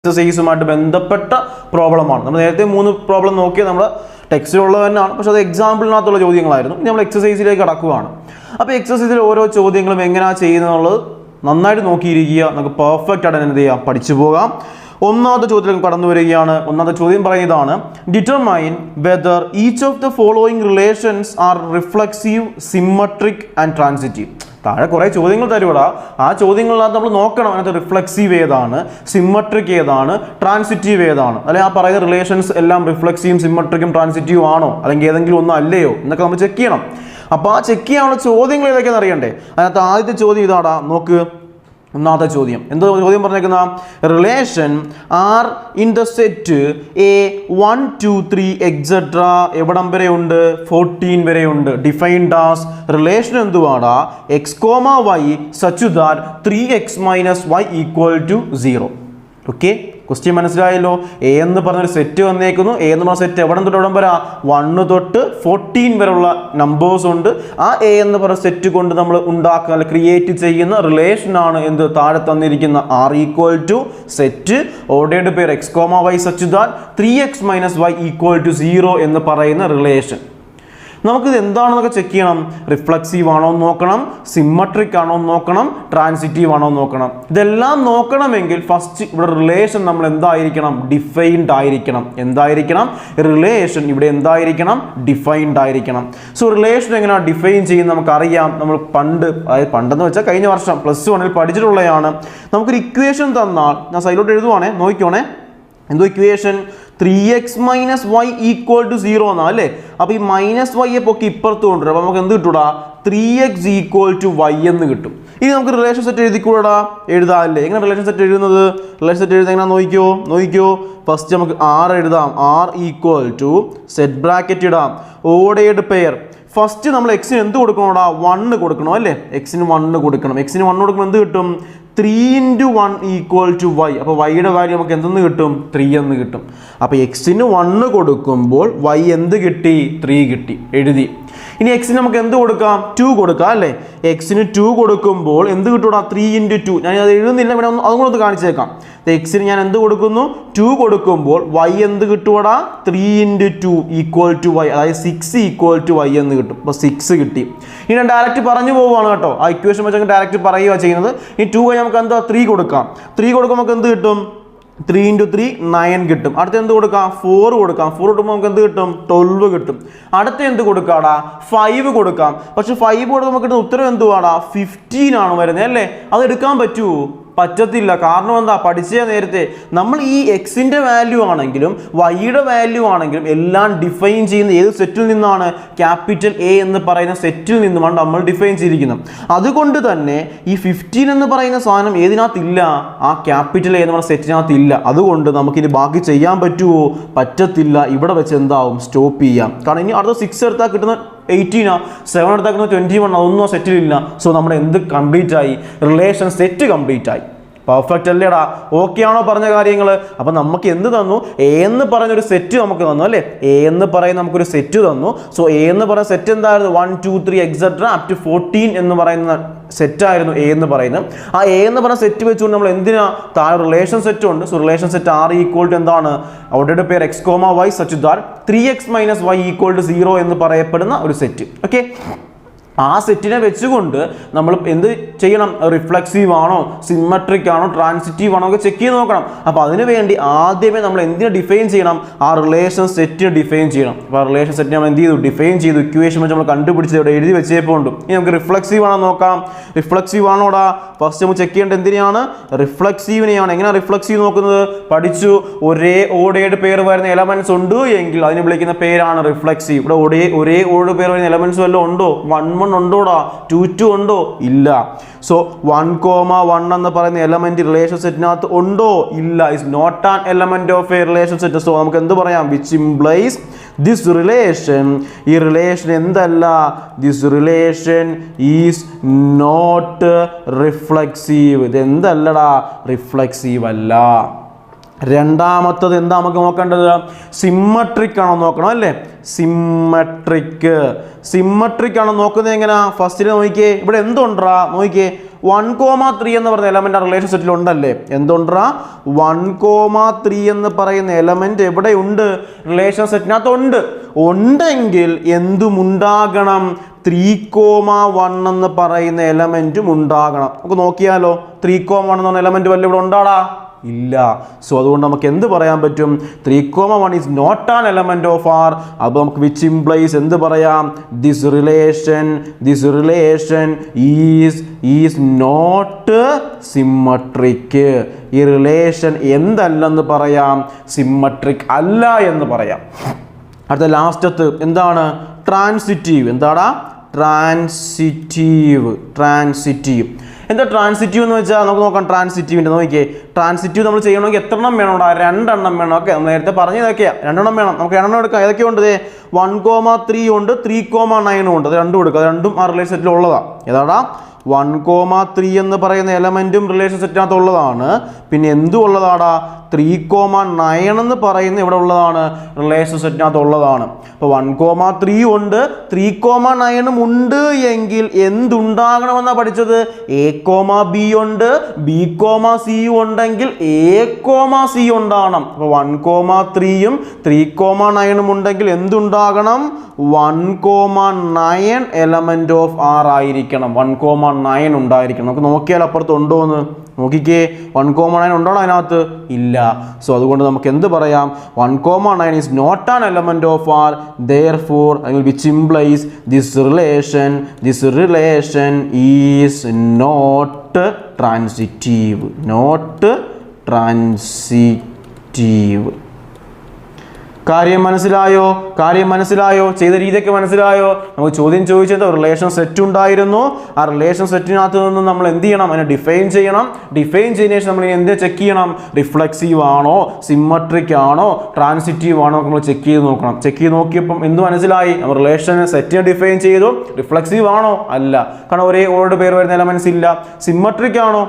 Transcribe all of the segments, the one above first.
എക്സസൈസുമായിട്ട് ബന്ധപ്പെട്ട പ്രോബ്ലമാണ്. നമ്മൾ നേരത്തെ 3 പ്രോബ്ലം നോക്കിയത് നമ്മുടെ ടെക്സ്റ്റിലുള്ളത് തന്നെയാണ്, പക്ഷെ അത് എക്സാമ്പിളിനകത്തുള്ള ചോദ്യങ്ങളായിരുന്നു. ഇനി നമ്മൾ എക്സസൈസിലേക്ക് കടക്കുകയാണ്. അപ്പോൾ എക്സസൈസിൽ ഓരോ ചോദ്യങ്ങളും എങ്ങനെയാണ് ചെയ്യുന്നതെന്നുള്ളത് നന്നായിട്ട് നോക്കിയിരിക്കുക. നമുക്ക് പെർഫെക്റ്റ് ആയിട്ട് എന്ത് ചെയ്യാം, പഠിച്ചു പോകാം. ഒന്നാമത്തെ ചോദ്യത്തിലേക്ക് കടന്നു വരികയാണ്. ഒന്നാമത്തെ ചോദ്യം പറയുന്നതാണ്, determine whether each of the following relations R reflexive, symmetric and transitive. താഴെ കുറേ ചോദ്യങ്ങൾ തരുവാ. ആ ചോദ്യങ്ങളിനകത്ത് നമ്മൾ നോക്കണം അതിനകത്ത് റിഫ്ലെക്സീവ് ഏതാണ്, സിമ്മട്രിക് ഏതാണ്, ട്രാൻസിറ്റീവ് ഏതാണ്, അല്ലെങ്കിൽ ആ പറയുന്ന റിലേഷൻസ് എല്ലാം റിഫ്ലെക്സീവും സിമ്മട്രിക്കും ട്രാൻസിറ്റീവും ആണോ, അല്ലെങ്കിൽ ഏതെങ്കിലും ഒന്നും അല്ലയോ എന്നൊക്കെ നമ്മൾ ചെക്ക് ചെയ്യണം. അപ്പോൾ ആ ചെക്ക് ചെയ്യാനുള്ള ചോദ്യങ്ങൾ ഏതൊക്കെയാണെന്ന് അറിയണ്ടേ. അതിനകത്ത് ആദ്യത്തെ ചോദ്യം ഇതാടാ, നോക്ക്. ഒന്നാമത്തെ ചോദ്യം എന്തോ ചോദ്യം പറഞ്ഞേക്കുന്ന, relation R in the set A 1 2 3 etcetera എവിടം വരെ ഉണ്ട്, 14 വരെ ഉണ്ട്. ഡിഫൈൻഡ് ആസ് റിലേഷൻ എന്തുവാടാ, x, y such that 3x - y = 0. Okay, question മനസ്സിലായല്ലോ. എ എന്ന് പറഞ്ഞൊരു സെറ്റ് വന്നേക്കുന്നു. എ എന്ന് പറഞ്ഞ സെറ്റ് എവിടെ തൊട്ട് എവിടം വരെ, 1 തൊട്ട് 14 വരെയുള്ള നമ്പേഴ്സ് ഉണ്ട്. ആ എ എന്ന് പറഞ്ഞ സെറ്റ് കൊണ്ട് നമ്മൾ ഉണ്ടാക്കുന്ന അല്ലെങ്കിൽ ക്രിയേറ്റ് ചെയ്യുന്ന റിലേഷനാണ് എന്ത്, താഴെ തന്നിരിക്കുന്ന R = set ordered pair x, y such that 3x - y = 0 എന്ന് പറയുന്ന റിലേഷൻ. നമുക്കിത് എന്താണെന്നൊക്കെ ചെക്ക് ചെയ്യണം. റിഫ്ലെക്സീവ് ആണോ എന്ന് നോക്കണം, സിമ്മട്രിക് ആണോ എന്ന് നോക്കണം, ട്രാൻസിറ്റീവ് ആണോ എന്ന് നോക്കണം. ഇതെല്ലാം നോക്കണമെങ്കിൽ ഫസ്റ്റ് ഇവിടെ റിലേഷൻ നമ്മൾ എന്തായിരിക്കണം, ഡിഫൈൻഡ് ആയിരിക്കണം. എന്തായിരിക്കണം, റിലേഷൻ ഇവിടെ എന്തായിരിക്കണം, ഡിഫൈൻഡ് ആയിരിക്കണം. സോ റിലേഷൻ എങ്ങനെയാണ് ഡിഫൈൻ ചെയ്യുന്നത് നമുക്കറിയാം. നമ്മൾ അതായത് പണ്ടെന്ന് വെച്ചാൽ കഴിഞ്ഞ വർഷം +1 പഠിച്ചിട്ടുള്ളതാണ്. നമുക്കൊരു ഇക്വേഷൻ തന്നാൽ, ഞാൻ സൈഡിലോട്ട് എഴുതുവാണേ, നോക്കിക്കോണേ. എന്തോ ഇക്വേഷൻ, 3x - y = 0 എന്നാ അല്ലേ. അപ്പോൾ ഈ -y പൊക്കി ഇപ്പുറത്ത് കൊണ്ടുവരും. അപ്പോൾ നമുക്ക് എന്ത് കിട്ടൂടാ, 3x = y എന്ന് കിട്ടും. ഇനി നമുക്ക് റിലേഷൻ സെറ്റ് എഴുതിക്കൂടാ, എഴുതാമല്ലേ. എങ്ങനെ റിലേഷൻ സെറ്റ് എഴുതുന്നത്, റിലേഷൻ സെറ്റ് എഴുതുന്നത് എങ്ങനെ നോക്കിക്കോ. ഫസ്റ്റ് നമുക്ക് R എഴുതാം. R = സെറ്റ് ബ്രാക്കറ്റ് ഇടാം, ഓർഡേർഡ് പെയർ. ഫസ്റ്റ് നമ്മൾ എക്സിന് എന്ത് കൊടുക്കണോടാ, 1 കൊടുക്കണം അല്ലേ. എക്സിന് 1 കൊടുക്കണം. എക്സിന് 1 കൊടുക്കുമ്പോൾ എന്ത് കിട്ടും, 3 × 1 = y. അപ്പോൾ വൈയുടെ വാല്യൂ നമുക്ക് എന്തെന്ന് കിട്ടും, 3 എന്ന് കിട്ടും. അപ്പോൾ എക്സിന് 1 കൊടുക്കുമ്പോൾ y എന്ത് കിട്ടി, 3 കിട്ടി, എഴുതി. ഇനി എക്സിന് നമുക്ക് എന്ത് കൊടുക്കാം, 2 കൊടുക്കാം അല്ലേ. എക്സിന് 2 കൊടുക്കുമ്പോൾ എന്ത് കിട്ടൂടാ, 3 × 2. ഞാൻ അത് എഴുതുന്നില്ല, ഇവിടെ അതും കൂടെ ഒന്ന് കാണിച്ചേക്കാം. എക്സിന് ഞാൻ എന്ത് കൊടുക്കുന്നു, 2 കൊടുക്കുമ്പോൾ y എന്ത് കിട്ടുവാടാ, 3 × 2 = y. അതായത് 6 = y എന്ന് കിട്ടും. അപ്പോൾ 6 കിട്ടി. ഇനി ഞാൻ ഡയറക്റ്റ് പറഞ്ഞു പോവുകയാണ് കേട്ടോ. ആ ഇക്വേഷൻ വെച്ച് ഡയറക്റ്റ് പറയുക ചെയ്യുന്നത്. ഈ 2 കഴിഞ്ഞ് നമുക്ക് എന്താ 3 കൊടുക്കാം. 3 കൊടുക്കുമ്പോൾ നമുക്ക് എന്ത് കിട്ടും, 3 × 3 9 കിട്ടും. അടുത്ത എന്ത് കൊടുക്കാം, 4 കൊടുക്കാം. 4 കൊടുക്കുമ്പോൾ നമുക്ക് എന്ത് കിട്ടും, 12 കിട്ടും. അടുത്ത എന്ത് കൊടുക്കാടാ, 5 കൊടുക്കാം. പക്ഷെ 5 കൊടുക്കുമ്പോൾ നമുക്ക് കിട്ടുന്ന ഉത്തരം എന്തുവാടാ, 15 ആണ് വരുന്നത് അല്ലേ. അത് എടുക്കാൻ പറ്റുമോ, പറ്റത്തില്ല. കാരണം എന്താ, പഠിച്ച നേരത്തെ നമ്മൾ ഈ എക്സിന്റെ വാല്യൂ ആണെങ്കിലും വൈയുടെ വാല്യൂ ആണെങ്കിലും എല്ലാം ഡിഫൈൻ ചെയ്യുന്ന ഏത് സെറ്റിൽ നിന്നാണ്, ക്യാപിറ്റൽ A എന്ന് പറയുന്ന സെറ്റിൽ നിന്നുമാണ് നമ്മൾ ഡിഫൈൻ ചെയ്തിരിക്കുന്നത്. അതുകൊണ്ട് തന്നെ ഈ 15 എന്ന് പറയുന്ന സാധനം ഏതിനകത്തില്ല, ആ ക്യാപിറ്റൽ A എന്ന് പറയുന്ന സെറ്റിനകത്ത് ഇല്ല. അതുകൊണ്ട് നമുക്കിനി ബാക്കി ചെയ്യാൻ പറ്റുമോ, പറ്റത്തില്ല. ഇവിടെ വെച്ച് എന്താവും, സ്റ്റോപ്പ് ചെയ്യാം. കാരണം ഇനി അടുത്ത 6 എടുത്താൽ കിട്ടുന്ന 18, 7 എടുത്താൽ 21, അതൊന്നും ആ സെറ്റിലില്ല. സോ നമ്മുടെ എന്ത് കംപ്ലീറ്റ് ആയി, റിലേഷൻ സെറ്റ് കംപ്ലീറ്റ് ആയി. പെർഫെക്റ്റ് അല്ലേടാ, ഓക്കെ ആണോ പറഞ്ഞ കാര്യങ്ങൾ. അപ്പം നമുക്ക് എന്ത് തന്നു, എ എന്ന് പറഞ്ഞൊരു സെറ്റ് നമുക്ക് തന്നു അല്ലേ. എ എന്ന് പറയുന്ന നമുക്കൊരു സെറ്റ് തന്നു. സോ എ എന്ന് പറയുന്ന സെറ്റ് എന്തായിരുന്നു, 1 2 3 എക്സെട്ര അപ് ടു 14 എന്ന് പറയുന്ന സെറ്റായിരുന്നു എ എന്ന് പറയുന്നത്. ആ എ എന്ന് പറയുന്ന സെറ്റ് വെച്ചുകൊണ്ട് നമ്മൾ എന്തിനാ, താഴെ റിലേഷൻ സെറ്റ് ഉണ്ട്. സോ റിലേഷൻ സെറ്റ് R = എന്താണ്, ordered pair x, y such that 3x - y = 0 എന്ന് പറയപ്പെടുന്ന ഒരു സെറ്റ്. ഓക്കെ, ആ സെറ്റിനെ വെച്ചുകൊണ്ട് നമ്മൾ എന്ത് ചെയ്യണം, റിഫ്ലെക്സീവ് ആണോ, സിമ്മട്രിക് ആണോ, ട്രാൻസിറ്റീവ് ആണോ ഒക്കെ ചെക്ക് ചെയ്ത് നോക്കണം. അപ്പോൾ അതിനു വേണ്ടി ആദ്യമേ നമ്മൾ എന്തിനെ ഡിഫൈൻ ചെയ്യണം, ആ റിലേഷൻ സെറ്റിനെ ഡിഫൈൻ ചെയ്യണം. അപ്പോൾ ആ റിലേഷൻ സെറ്റ് നമ്മൾ എന്ത് ചെയ്തു, ഡിഫൈൻ ചെയ്തു. ഇക്വേഷൻ വെച്ച് നമ്മൾ കണ്ടുപിടിച്ചത് ഇവിടെ എഴുതി വെച്ചേപ്പോൾ ഉണ്ട്. ഇനി നമുക്ക് റിഫ്ലെക്സീവ് ആണോ നോക്കാം. റിഫ്ലെക്സീവ് ആണോടാ, ഫസ്റ്റ് നമ്മൾ ചെക്ക് ചെയ്യേണ്ടത് എന്തിനെയാണ്, റിഫ്ലെക്സീവിനെയാണ്. എങ്ങനെ റിഫ്ലെക്സീവ് നോക്കുന്നത്, പഠിച്ചു. ഒരേ ഓർഡേർഡ് പെയർ വരുന്ന എലമെന്റ്സ് ഉണ്ട് എങ്കിൽ അതിനെ വിളിക്കുന്ന പേരാണ് റിഫ്ലെക്സീവ്. ഇവിടെ ഒരേ ഓർഡേർഡ് പെയർ വരുന്ന എലമെന്റ്സ് വല്ലതും ഉണ്ടോ, 1 1 ഉണ്ടോടാ, 2 2 ഉണ്ടോ, ഇല്ല. സോ 1, 1 എന്ന് പറയുന്ന എലമെന്റ് റിലേഷൻ സെറ്റിനകത്ത് ഉണ്ടോ, ഇല്ല. Is not an element of a relation set. So നമുക്ക് എന്ത് പറയാം, വിച്ച് ഇംപ്ലൈസ് ദിസ് റിലേഷൻ, ഈ റിലേഷൻ എന്തല്ല, this relation is not reflexive. ഇത് എന്തല്ലടാ, റിഫ്ലെക്സീവ് അല്ല. രണ്ടാമത്തത് എന്താ നമുക്ക് നോക്കേണ്ടത്? സിമ്മട്രിക് ആണോ നോക്കണം അല്ലേ? സിമ്മട്രിക് ആണോ നോക്കുന്നത് എങ്ങനെയാ? ഫസ്റ്റിൽ നോക്കിയേ, ഇവിടെ എന്തുണ്ടാ നോക്കിയേ, 1,3 എന്ന് പറയുന്ന എലമെന്റ് ആ റിലേഷൻ സെറ്റിൽ ഉണ്ടല്ലേ? എന്തുണ്ടാ? 1,3 എന്ന് പറയുന്ന എലമെന്റ് എവിടെയുണ്ട്? റിലേഷൻ സെറ്റിനകത്ത് ഉണ്ടെങ്കിൽ എന്തുമുണ്ടാകണം? 3,1 എന്ന് പറയുന്ന എലമെന്റും ഉണ്ടാകണം. നമുക്ക് നോക്കിയാലോ, 3,1 എന്ന് പറഞ്ഞ എലമെന്റ് വല്ല ഇവിടെ ഉണ്ടാടാ? ഇല്ല. സോ അതുകൊണ്ട് നമുക്ക് എന്ത് പറയാൻ പറ്റും? 3,1 is not an element of R. അപ്പോൾ നമുക്ക് വിച്ച് ഇംപ്ലൈസ് എന്ത് പറയാം? This relation is not symmetric. ഈ റിലേഷൻ എന്തല്ലെന്ന് പറയാം? സിമ്മട്രിക് അല്ല എന്ന് പറയാം. അടുത്ത ലാസ്റ്റത്ത് എന്താണ്? ട്രാൻസിറ്റീവ്. എന്താടാ? ട്രാൻസിറ്റീവ്. എന്താ ട്രാൻസിറ്റീവ് എന്ന് വെച്ചാൽ നമുക്ക് നോക്കാം. ട്രാൻസിറ്റീവിൻ്റെ നോക്കിയേ, ട്രാൻസിറ്റീവ് നമ്മൾ ചെയ്യണമെങ്കിൽ എത്ര എണ്ണം വേണം? 2 എണ്ണം വേണം. ഓക്കെ, നമ്മൾ നേരത്തെ പറഞ്ഞതൊക്കെയാണ്. 2 എണ്ണം വേണം. നമുക്ക് 2 എണ്ണം എടുക്കാം. ഏതൊക്കെയുണ്ട്? 1,3 ഉണ്ട്, 3,9 ഉണ്ട്. അത് രണ്ടും എടുക്കുക. അത് രണ്ടും ആ റിലേഷൻ സെറ്റിൽ ഉള്ളതാണ്. ഏതാടാ? 1,3 എന്ന് പറയുന്ന എലമെന്റും റിലേഷൻ സെറ്റിനകത്ത് ഉള്ളതാണ്. പിന്നെ എന്തും ഉള്ളതാടാ? 3,9 എന്ന് പറയുന്ന ഇവിടെ ഉള്ളതാണ്, റിലേഷൻ സെറ്റിനകത്ത് ഉള്ളതാണ്. അപ്പോൾ 1,3 ഉണ്ട്, 3,9 ഉണ്ട് എങ്കിൽ എന്തുണ്ടാകണമെന്നാണ് പഠിച്ചത്? A, B ഉണ്ട്, B, C ഉണ്ടെങ്കിൽ A, C ഉണ്ടാകണം. അപ്പോൾ 1,3യും 3,9 ഉണ്ടെങ്കിൽ എന്തുണ്ടാകണം? 1,9 എലമെന്റ് ഓഫ് R ആയിരിക്കണം. 1,9 ഉണ്ടായിരിക്കണം. നമുക്ക് നോക്കിയാൽ അപ്പുറത്ത് ഉണ്ടോ എന്ന് നോക്കിക്കേ. 1,9 ഉണ്ടോ അതിനകത്ത്? ഇല്ല. സോ അതുകൊണ്ട് നമുക്ക് എന്ത് പറയാം? 1,9 is not an element of R. therefore which implies this relation is not transitive. കാര്യം മനസ്സിലായോ? ചെയ്ത രീതിയൊക്കെ മനസ്സിലായോ? നമുക്ക് ചോദ്യം ചോദിച്ചത് റിലേഷൻ സെറ്റ് ഉണ്ടായിരുന്നു. ആ റിലേഷൻ സെറ്റിനകത്ത് നിന്ന് നമ്മൾ എന്ത് ചെയ്യണം? അതിനെ ഡിഫൈൻ ചെയ്യണം. ഡിഫൈൻ ചെയ്തതിനു ശേഷം നമ്മൾ എന്ത് ചെക്ക് ചെയ്യണം? റിഫ്ലെക്സീവ് ആണോ, സിമ്മട്രിക് ആണോ, ട്രാൻസിറ്റീവ് ആണോ നമ്മൾ ചെക്ക് ചെയ്ത് നോക്കണം. ചെക്ക് ചെയ്ത് നോക്കിയപ്പം എന്ത് മനസ്സിലായി? നമ്മൾ റിലേഷൻ സെറ്റിനെ ഡിഫൈൻ ചെയ്തു. റിഫ്ലെക്സീവ് ആണോ? അല്ല. കാരണം ഒരേ ഓർഡ് പേര് വരുന്ന എലമെന്റ്സ് ഇല്ല. സിമ്മട്രിക് ആണോ?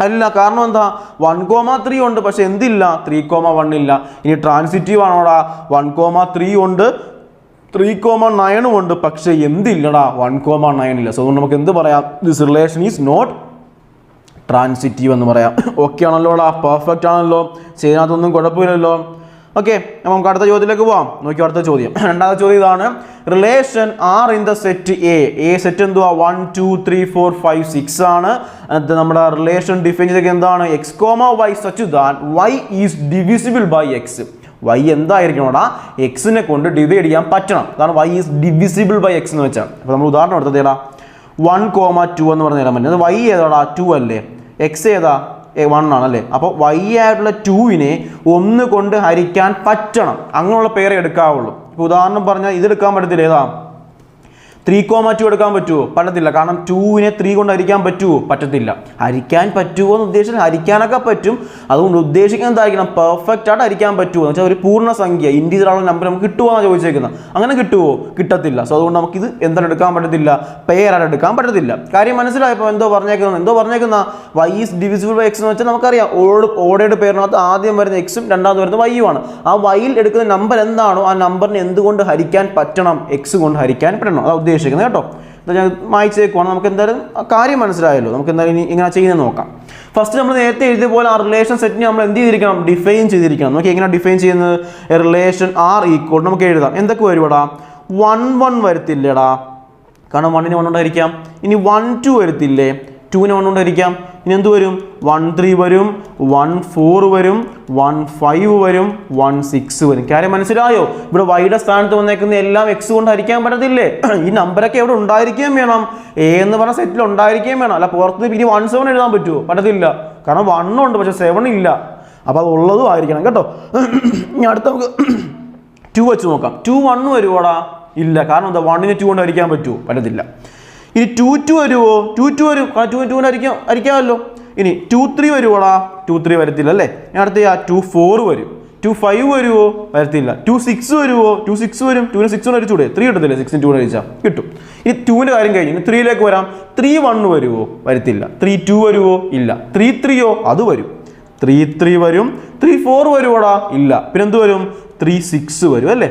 അല്ല. കാരണം എന്താ? 1,3 ഉണ്ട്, പക്ഷെ എന്തില്ല? 3,1 ഇല്ല. ഇനി ട്രാൻസിറ്റീവ് ആണോടാ? 1,3 ഉണ്ട്, 3,9 ഉണ്ട്, പക്ഷെ എന്തില്ലടാ? 1,9 ഇല്ല. സോ അതുകൊണ്ട് നമുക്ക് എന്ത് പറയാം? This relation is not transitive എന്ന് പറയാം. ഓക്കെ ആണല്ലോടാ? പെർഫെക്റ്റ് ആണല്ലോ? ചെയ്യുന്നതൊന്നും കുഴപ്പമില്ലല്ലോ? ഓക്കെ, നമുക്ക് അടുത്ത ചോദ്യത്തിലേക്ക് പോവാം. നോക്കിയോ, അടുത്ത ചോദ്യം. രണ്ടാമത്തെ ചോദ്യം ഇതാണ്. Relation R in the set A set എന്തുവാ? 1, 2, 3, 4, 5, 6 ആണ്. അത് നമ്മുടെ റിലേഷൻ ഡിഫൈൻ ചെയ്തൊക്കെ എന്താണ്? x, y such that y is divisible by x. y എന്തായിരിക്കണോടാ? എക്സിനെ കൊണ്ട് ഡിവൈഡ് ചെയ്യാൻ പറ്റണം. അതാണ് y is divisible by x എന്ന് വെച്ചാൽ. അപ്പോൾ നമ്മൾ ഉദാഹരണം എടുത്തത് ഏതാ? 1,2 എന്ന് പറഞ്ഞ എലമെന്റ്. അത് y ഏതാടാ? 2 അല്ലേ? x ഏതാ? 1 ആണല്ലേ? അപ്പോൾ y ആയിട്ടുള്ള 2വിനെ 1 കൊണ്ട് ഹരിക്കാൻ പറ്റണം. അങ്ങനെയുള്ള പേരെ എടുക്കാവുള്ളൂ. ഉദാഹരണം പറഞ്ഞാൽ ഇതെടുക്കാൻ പറ്റത്തില്ല. ഏതാ? 3,2 എടുക്കാൻ പറ്റുമോ? പറ്റത്തില്ല. കാരണം 2വിനെ 3 കൊണ്ട് ഹരിക്കാൻ പറ്റുമോ? പറ്റത്തില്ല. ഹരിക്കാൻ പറ്റുമോ എന്ന് ഉദ്ദേശിച്ചാൽ ഹരിക്കാനൊക്കെ പറ്റും. അതുകൊണ്ട് ഉദ്ദേശിക്കുന്നത് എന്തായിരിക്കണം? പെർഫെക്റ്റ് ആയിട്ട് ഹരിക്കാൻ പറ്റുമോ എന്ന് വെച്ചാൽ ഒരു പൂർണ്ണസംഖ്യ ഇൻറ്റീജർ ആളുടെ നമ്പർ നമുക്ക് കിട്ടുമോ എന്നാണ് ചോദിച്ചേക്കുന്നത്. അങ്ങനെ കിട്ടുമോ? കിട്ടത്തില്ല. സോ അതുകൊണ്ട് നമുക്കിത് എന്താണ് എടുക്കാൻ പറ്റത്തില്ല? പെയറായിട്ട് എടുക്കാൻ പറ്റത്തില്ല. കാര്യം മനസ്സിലായപ്പോൾ എന്തോ പറഞ്ഞേക്കുന്ന y is divisible by x എന്ന് വെച്ചാൽ നമുക്കറിയാം ഓർഡേഡ് പേരിനകത്ത് ആദ്യം വരുന്ന എക്സും രണ്ടാമത് വരുന്ന വൈയുമാണ്. ആ വൈയിൽ എടുക്കുന്ന നമ്പർ എന്താണോ ആ നമ്പറിനെ എന്തുകൊണ്ട് ഹരിക്കാൻ പറ്റണം? എക്സ് കൊണ്ട് ഹരിക്കാൻ പറ്റണം. അതാ ഉദ്ദേശിക്കുന്നത് കേട്ടോ. ഞാൻ വായിച്ചേക്കുവാണ്. നമുക്ക് എന്തായാലും കാര്യം മനസ്സിലായല്ലോ. നമുക്ക് എന്തായാലും ഇനി ഇങ്ങനെ ചെയ്യുന്നത് നോക്കാം. ഫസ്റ്റ് നമ്മൾ നേരത്തെ എഴുതിയ പോലെ ആ റിലേഷൻ സെറ്റിനെ നമ്മൾ എന്ത് ചെയ്തിരിക്കണം? ഡിഫൈൻ ചെയ്തിരിക്കണം. നമുക്ക് എങ്ങനെ ഡിഫൈൻ ചെയ്യുന്നത്? റിലേഷൻ ആർ ഈക്വൽ നമുക്ക് എഴുതാം. എന്തൊക്കെ വരുവാടാ? 1, 1 വരത്തില്ലേടാ? കാരണം 1നെ 1 കൊണ്ട് ഹരിക്കാം. ഇനി 1, 2 വരത്തില്ലേ? 2നെ 1 കൊണ്ട് ഹരിക്കാം. ഇനി എന്ത് വരും? 1, 3 വരും, 1, 4 വരും, 1, 5 വരും, 1, 6 വരും. കാര്യം മനസ്സിലായോ? ഇവിടെ വൈയുടെ സ്ഥാനത്ത് വന്നേക്കുന്ന എല്ലാം എക്സ് കൊണ്ട് ഹരിക്കാൻ പറ്റത്തില്ലേ? ഈ നമ്പറൊക്കെ എവിടെ ഉണ്ടായിരിക്കുകയും വേണം. എ എന്ന് പറഞ്ഞ സെറ്റിൽ ഉണ്ടായിരിക്കുകയും വേണം. അല്ല പുറത്ത് ഇനി 1, 7 എഴുതാൻ പറ്റുമോ? പറ്റത്തില്ല. കാരണം 1 ഉണ്ട്, പക്ഷെ 7 ഇല്ല. അപ്പോൾ അത് ഉള്ളതും ആയിരിക്കണം കേട്ടോ. ഇനി അടുത്ത നമുക്ക് 2 വെച്ച് നോക്കാം. 2, 1 വരുവോടാ? ഇല്ല. കാരണം എന്താ? 1നെ 2 കൊണ്ട് ഹരിക്കാൻ പറ്റുമോ? പറ്റത്തില്ല. ഇനി 2, 2 വരുമോ? 2, 2 വരും. 2, 2 ഹരിക്കാമല്ലോ. ഇനി 2, 3 വരുവോടാ? 2, 3 വരത്തില്ല അല്ലേ? ഞാൻ അടുത്ത 2, 4 വരും. 2, 5 വരുമോ? വരത്തില്ല. 2, 6 വരുമോ? 2, 6 വരും. 2നെ 6 കൊണ്ട് ഹരിച്ചൂടെ? 3 കിട്ടത്തില്ലേ? 6നെ 2 കൊണ്ട് ഹരിച്ചാൽ കിട്ടും. ഇനി 2ന്റെ കാര്യം കഴിഞ്ഞു. ഇനി 3ലേക്ക് വരാം. 3, 1 വരുമോ? വരത്തില്ല. 3, 2 വരുമോ? ഇല്ല. 3, 3യോ? അത് വരും. 3 3 വരും, 3 4 വരുവാടാ ഇല്ല, പിന്നെ എന്ത് വരും 3 6 വരും അല്ലേ.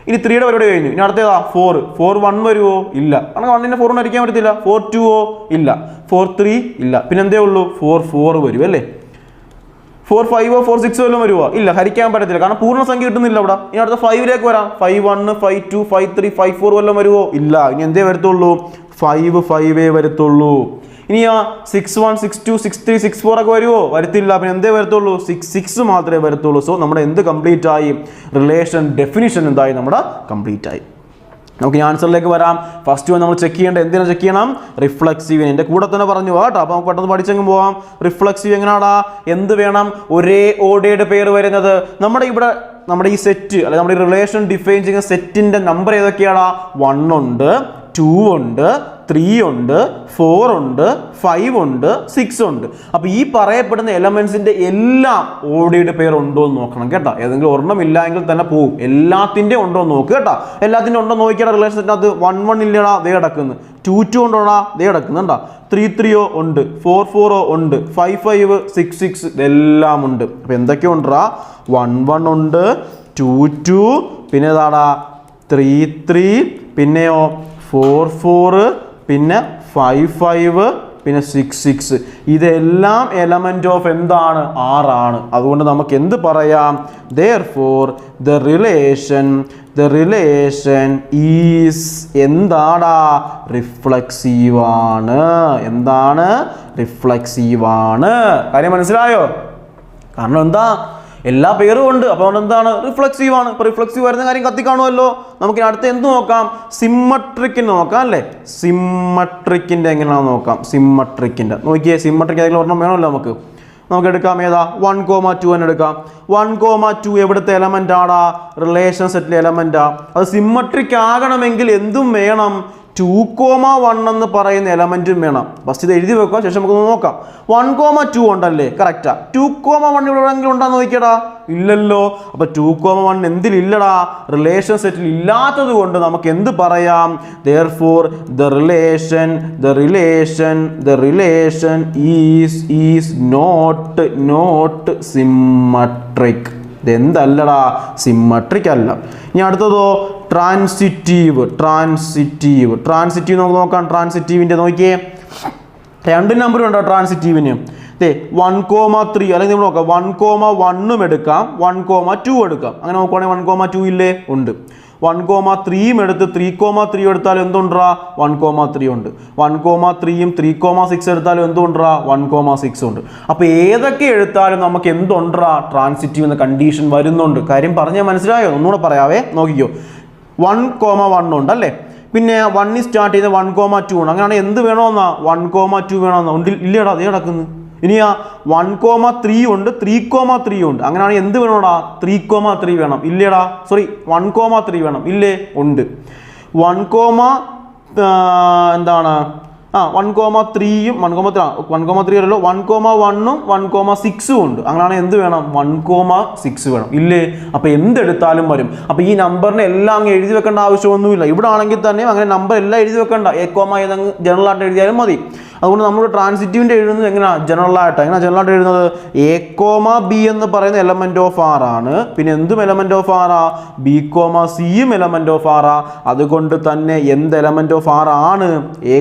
ഇനി 3യുടെ പരിപാടി കഴിഞ്ഞു. ഇനി അടുത്തേതാ 4 4 1 വരുമോ ഇല്ല, കാരണം 1നെ 4 കൊണ്ട് ഹരിക്കാൻ പറ്റത്തില്ല. 4 2 ഇല്ല, 4 3 ഇല്ല, പിന്നെ എന്തേ ഉള്ളൂ 4 4 വരും അല്ലേ. 4 5 4 6 വല്ലതും വരുമോ ഇല്ല, ഹരിക്കാൻ പറ്റത്തില്ല, കാരണം പൂർണ്ണസംഖ്യ കിട്ടുന്നില്ല ഇവിടെ. ഇനി അടുത്ത 5ലേക്ക് വരാം. 5 1 5 2 5 3 5 4 വല്ലതും വരുമോ ഇല്ല, ഇനി എന്തേ വരത്തുള്ളൂ 5 5 വരത്തുള്ളൂ. ഇനി 6 1 6 2 6 3 6 4 ഒക്കെ വരുമോ വരത്തില്ല, പിന്നെ എന്തേ വരത്തുള്ളൂ 6 6 മാത്രമേ വരത്തുള്ളൂ. സോ നമ്മുടെ എന്ത് കംപ്ലീറ്റ് ആയി, റിലേഷൻ ഡെഫിനിഷൻ എന്തായി നമ്മുടെ കംപ്ലീറ്റ് ആയി. നമുക്ക് ഈ ആൻസറിലേക്ക് വരാം. ഫസ്റ്റ് വൺ നമ്മൾ ചെക്ക് ചെയ്യേണ്ടത് എന്തിനാ ചെക്ക് ചെയ്യണം, റിഫ്ലക്സീവ്. എൻ്റെ കൂടെ തന്നെ പറഞ്ഞു കേട്ടോ, അപ്പോൾ നമുക്ക് പെട്ടെന്ന് പഠിച്ചെങ്കിൽ പോവാം. റിഫ്ലക്സീവ് എങ്ങനെയാടാ, എന്ത് വേണം, ഒരേ ഓർഡേഡ് പെയർ വരുന്നത്. നമ്മുടെ ഈ സെറ്റ് അല്ലെങ്കിൽ നമ്മുടെ ഈ റിലേഷൻ ഡിഫൈൻ ചെയ്യുന്ന സെറ്റിന്റെ നമ്പർ ഏതൊക്കെയാടാ, 1 ഉണ്ട്, 2 ഉണ്ട്, 3 ഉണ്ട്, 4 ഉണ്ട്, 5 ഉണ്ട്, 6 ഉണ്ട്. അപ്പോൾ ഈ പറയപ്പെടുന്ന എലമെന്റ്സിന്റെ എല്ലാം ഓർഡേഡ് പെയർ ഉണ്ടോ എന്ന് നോക്കണം കേട്ടോ. ഏതെങ്കിലും ഒരെണ്ണം ഇല്ല എങ്കിൽ തന്നെ പോകും. എല്ലാത്തിൻ്റെ ഉണ്ടോ എന്ന് നോക്കുക കേട്ടോ. എല്ലാത്തിൻ്റെ ഉണ്ടോ നോക്കിയാൽ റിലേഷൻ സെറ്റിനകത്ത് 1 1 ഇല്ലടാ ദേ കിടക്കുന്നു, 2 2 ഉണ്ടോടാ ദേ കിടക്കുന്നുണ്ടാ, 3 3 ഉണ്ട്, 4 4 ഉണ്ട്, 5 5 6 6 ഇതെല്ലാം ഉണ്ട്. അപ്പോൾ എന്തൊക്കെ ഉണ്ടാ, 1 1 ഉണ്ട്, 2 2, പിന്നെ ഏതാടാ 3 3, പിന്നെയോ 4 4, പിന്നെ 5 5, പിന്നെ 6 6. ഇതെല്ലാം എലമെന്റ് ഓഫ് എന്താണ്, R ആണ്. അതുകൊണ്ട് നമുക്ക് എന്ത് പറയാം, therefore the relation is എന്താടാ, റിഫ്ലക്സീവ് ആണ്. എന്താണ്, റിഫ്ലക്സീവ് ആണ്. കാര്യം മനസ്സിലായോ? കാരണം എന്താ, എല്ലാ പേരും ഉണ്ട്, അപ്പോൾ എന്താണ്, റിഫ്ലക്സീവ് ആണ്. ഇപ്പോൾ റിഫ്ലക്സീവ് വരുന്ന കാര്യം കത്തിക്കാണുമല്ലോ. നമുക്ക് അടുത്ത് എന്ത് നോക്കാം, സിമ്മട്രിക്കിന് നോക്കാം അല്ലേ. സിമ്മട്രിക്കിൻ്റെ എങ്ങനെയാണെന്ന് നോക്കാം. സിമ്മട്രിക്കിൻ്റെ നോക്കിയേ, സിമ്മട്രിക് ഏതെങ്കിലും ഒരെണ്ണം വേണമല്ലോ നമുക്ക് എടുക്കാം. ഏതാ, 1 2 തന്നെ എടുക്കാം. 1 2 എവിടുത്തെ എലമെന്റ് ആടാ, റിലേഷൻ സെറ്റിലെ എലമെന്റാ. അത് സിമ്മട്രിക് ആകണമെങ്കിൽ എന്തും വേണം, 2 1 എന്ന് പറയുന്ന എലമെന്റും വേണം. ഫസ്റ്റ് ഇത് എഴുതി വെക്കുക, ശേഷം നമുക്ക് നോക്കാം. 1 2 ഉണ്ടല്ലേ, കറക്റ്റാ. 2 1 ഇവിടെ എവിടെയെങ്കിലും ഉണ്ടാന്ന് നോക്കിയടാ, ഇല്ലല്ലോ. അപ്പൊ 2 1 എന്തിലില്ലടാ, റിലേഷൻ സെറ്റിൽ ഇല്ലാത്തത് കൊണ്ട് നമുക്ക് എന്ത് പറയാം, therefore the relation is not symmetric. ഇതെന്തല്ലടാ, സിമ്മട്രിക് അല്ല. ഇനി അടുത്തതോ, ട്രാൻസിറ്റീവ് നമുക്ക് നോക്കാം. ട്രാൻസിറ്റീവിൻ്റെ നോക്കിയേ, 2 നമ്പർ ഉണ്ടോ ട്രാൻസിറ്റീവിന്. 1 3, അല്ലെങ്കിൽ നമ്മൾ നോക്കാം 1 1 എടുക്കാം, 1 2 എടുക്കാം. അങ്ങനെ നോക്കുവാണെങ്കിൽ 1 2 ഇല്ലേ, ഉണ്ട്. 1 3 എടുത്ത് 3 3 എടുത്താലും എന്തുണ്ടാ, 1 3 ഉണ്ട്. 1 3യും 3 6 എടുത്താലും എന്തുണ്ടാ, 1 6 ഉണ്ട്. അപ്പോൾ ഏതൊക്കെ എടുത്താലും നമുക്ക് എന്തുണ്ടാ, ട്രാൻസിറ്റീവ് എന്ന കണ്ടീഷൻ വരുന്നുണ്ട്. കാര്യം പറഞ്ഞാൽ മനസ്സിലായോ? ഒന്നുകൂടെ പറയാവേ, നോക്കിക്കോ. 1 1 ഉണ്ട് അല്ലേ, പിന്നെ 1 സ്റ്റാർട്ട് ചെയ്ത് 1 2 ഉണ്ട്. അങ്ങനെയാണെങ്കിൽ എന്ത് വേണമെന്നാ, 1 2 വേണമെന്നാ, ഉണ്ട് ഇല്ലടാ അതേ കിടക്കുന്നു. ഇനിയാ 1 3 ഉണ്ട്, 3 3 ഉണ്ട്. അങ്ങനെയാണെങ്കിൽ എന്ത് വേണോടാ, 3 3 വേണം, ഇല്ലേടാ, സോറി 1 3 വേണം, ഇല്ലേ, ഉണ്ട്. 1 എന്താണ് 1 3യും 1 3 അല്ലല്ലോ, 1 1ഉം 1 6ഉം ഉണ്ട്. അങ്ങനെയാണെങ്കിൽ എന്ത് വേണം, 1 6 വേണം, ഇല്ലേ. അപ്പോൾ എന്തെടുത്താലും വരും. അപ്പോൾ ഈ നമ്പറിനെ എല്ലാം അങ്ങ് എഴുതി വെക്കേണ്ട ആവശ്യമൊന്നുമില്ല. ഇവിടെ ആണെങ്കിൽ തന്നെ അങ്ങനെ നമ്പർ എല്ലാം എഴുതി വെക്കണ്ട, ഏതങ്ങ് ജനറൽ ആയിട്ട് എഴുതിയാലും മതി. അതുകൊണ്ട് നമ്മൾ ട്രാൻസിറ്റീവിൻ്റെ എഴുതുന്നത് എങ്ങനെയാണ്, ജനറൽ ആയിട്ട് എഴുതുന്നത്, A, B എന്ന് പറയുന്ന എലമെന്റ് ഓഫ് R ആണ്. പിന്നെ എന്തും എലമെന്റ് ഓഫ് R ആ, B, Cയും എലമെന്റ് ഓഫ് R ആ. അതുകൊണ്ട് തന്നെ എന്ത് എലമെന്റ് ഓഫ് R ആണ്, A,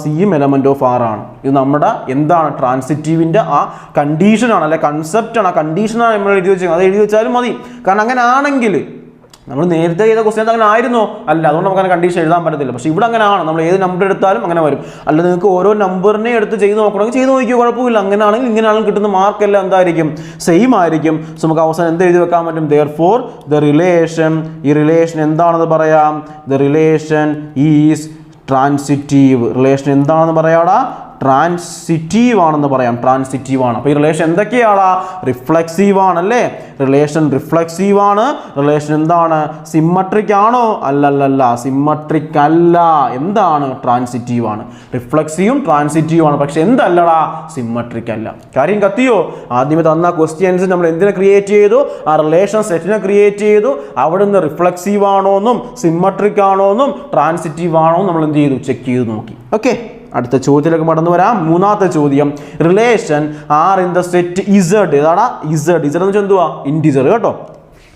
Cയും എലമെന്റ് ഓഫ് R ആണ്. ഇത് നമ്മുടെ എന്താണ്, ട്രാൻസിറ്റീവിൻ്റെ ആ കണ്ടീഷനാണ്, അല്ലെ കൺസെപ്റ്റാണ്. ആ കണ്ടീഷനാണ് നമ്മൾ എഴുതി വെച്ചത്. അത് എഴുതി വെച്ചാലും മതി. കാരണം അങ്ങനെ ആണെങ്കിൽ നമ്മൾ നേരത്തെ ചെയ്ത ക്വസ്റ്റ്യൻ അങ്ങനെ ആയിരുന്നോ, അല്ല. അതുകൊണ്ട് നമുക്ക് അങ്ങനെ കണ്ടീഷൻ എഴുതാൻ പറ്റത്തില്ല. പക്ഷേ ഇവിടെ അങ്ങനെയാണ്, നമ്മൾ ഏത് നമ്പർ എടുത്താലും അങ്ങനെ വരും. അല്ല, നിങ്ങൾക്ക് ഓരോ നമ്പറിനെ എടുത്ത് ചെയ്ത് നോക്കണമെങ്കിൽ ചെയ്ത് നോക്കിയോ, കുഴപ്പമില്ല. അങ്ങനെയാണെങ്കിൽ ഇങ്ങനെയാണെങ്കിൽ കിട്ടുന്ന മാർക്കെല്ലാം എന്തായിരിക്കും, സെയിം ആയിരിക്കും. സോ നമുക്ക് അവസാനം എന്ത് എഴുതി വെക്കാൻ പറ്റും, therefore the relation, ഈ റിലേഷൻ എന്താണെന്ന് പറയാം, the relation is transitive. Relation എന്താണെന്ന് പറയാടാ, ട്രാൻസിറ്റീവ് ആണെന്ന് പറയാം, ട്രാൻസിറ്റീവ് ആണ്. അപ്പോൾ ഈ റിലേഷൻ എന്തൊക്കെയാടാ, റിഫ്ലക്സീവ് ആണല്ലേ. റിലേഷൻ റിഫ്ലക്സീവ് ആണ്. റിലേഷൻ എന്താണ്, സിമ്മട്രിക് ആണോ, അല്ലല്ല, സിമ്മട്രിക് അല്ല. എന്താണ്, ട്രാൻസിറ്റീവ് ആണ്. റിഫ്ലക്സീവും ട്രാൻസിറ്റീവ് ആണ്, പക്ഷെ എന്തല്ലടാ, സിമ്മട്രിക് അല്ല. കാര്യം കത്തിയോ? ആദ്യമേ തന്ന ക്വസ്റ്റ്യൻസ് നമ്മൾ എന്തിനെ ക്രിയേറ്റ് ചെയ്തു, ആ റിലേഷൻ സെറ്റിനെ ക്രിയേറ്റ് ചെയ്തു. അവിടുന്ന് റിഫ്ലക്സീവ് ആണോന്നും സിമ്മട്രിക് ആണോന്നും ട്രാൻസിറ്റീവ് ആണോന്നും നമ്മൾ എന്ത് ചെയ്തു, ചെക്ക് ചെയ്ത് നോക്കി. ഓക്കെ, അടുത്ത ചോദ്യത്തിലേക്ക് മടന്നു വരാം. മൂന്നാമത്തെ ചോദ്യം, relation R in the set Z. ഏതാടാ ഇസഡ്? ഇസഡ് എന്ന് വെച്ചാൽ എന്തുവാ? ഇൻറ്റിജർ കേട്ടോ.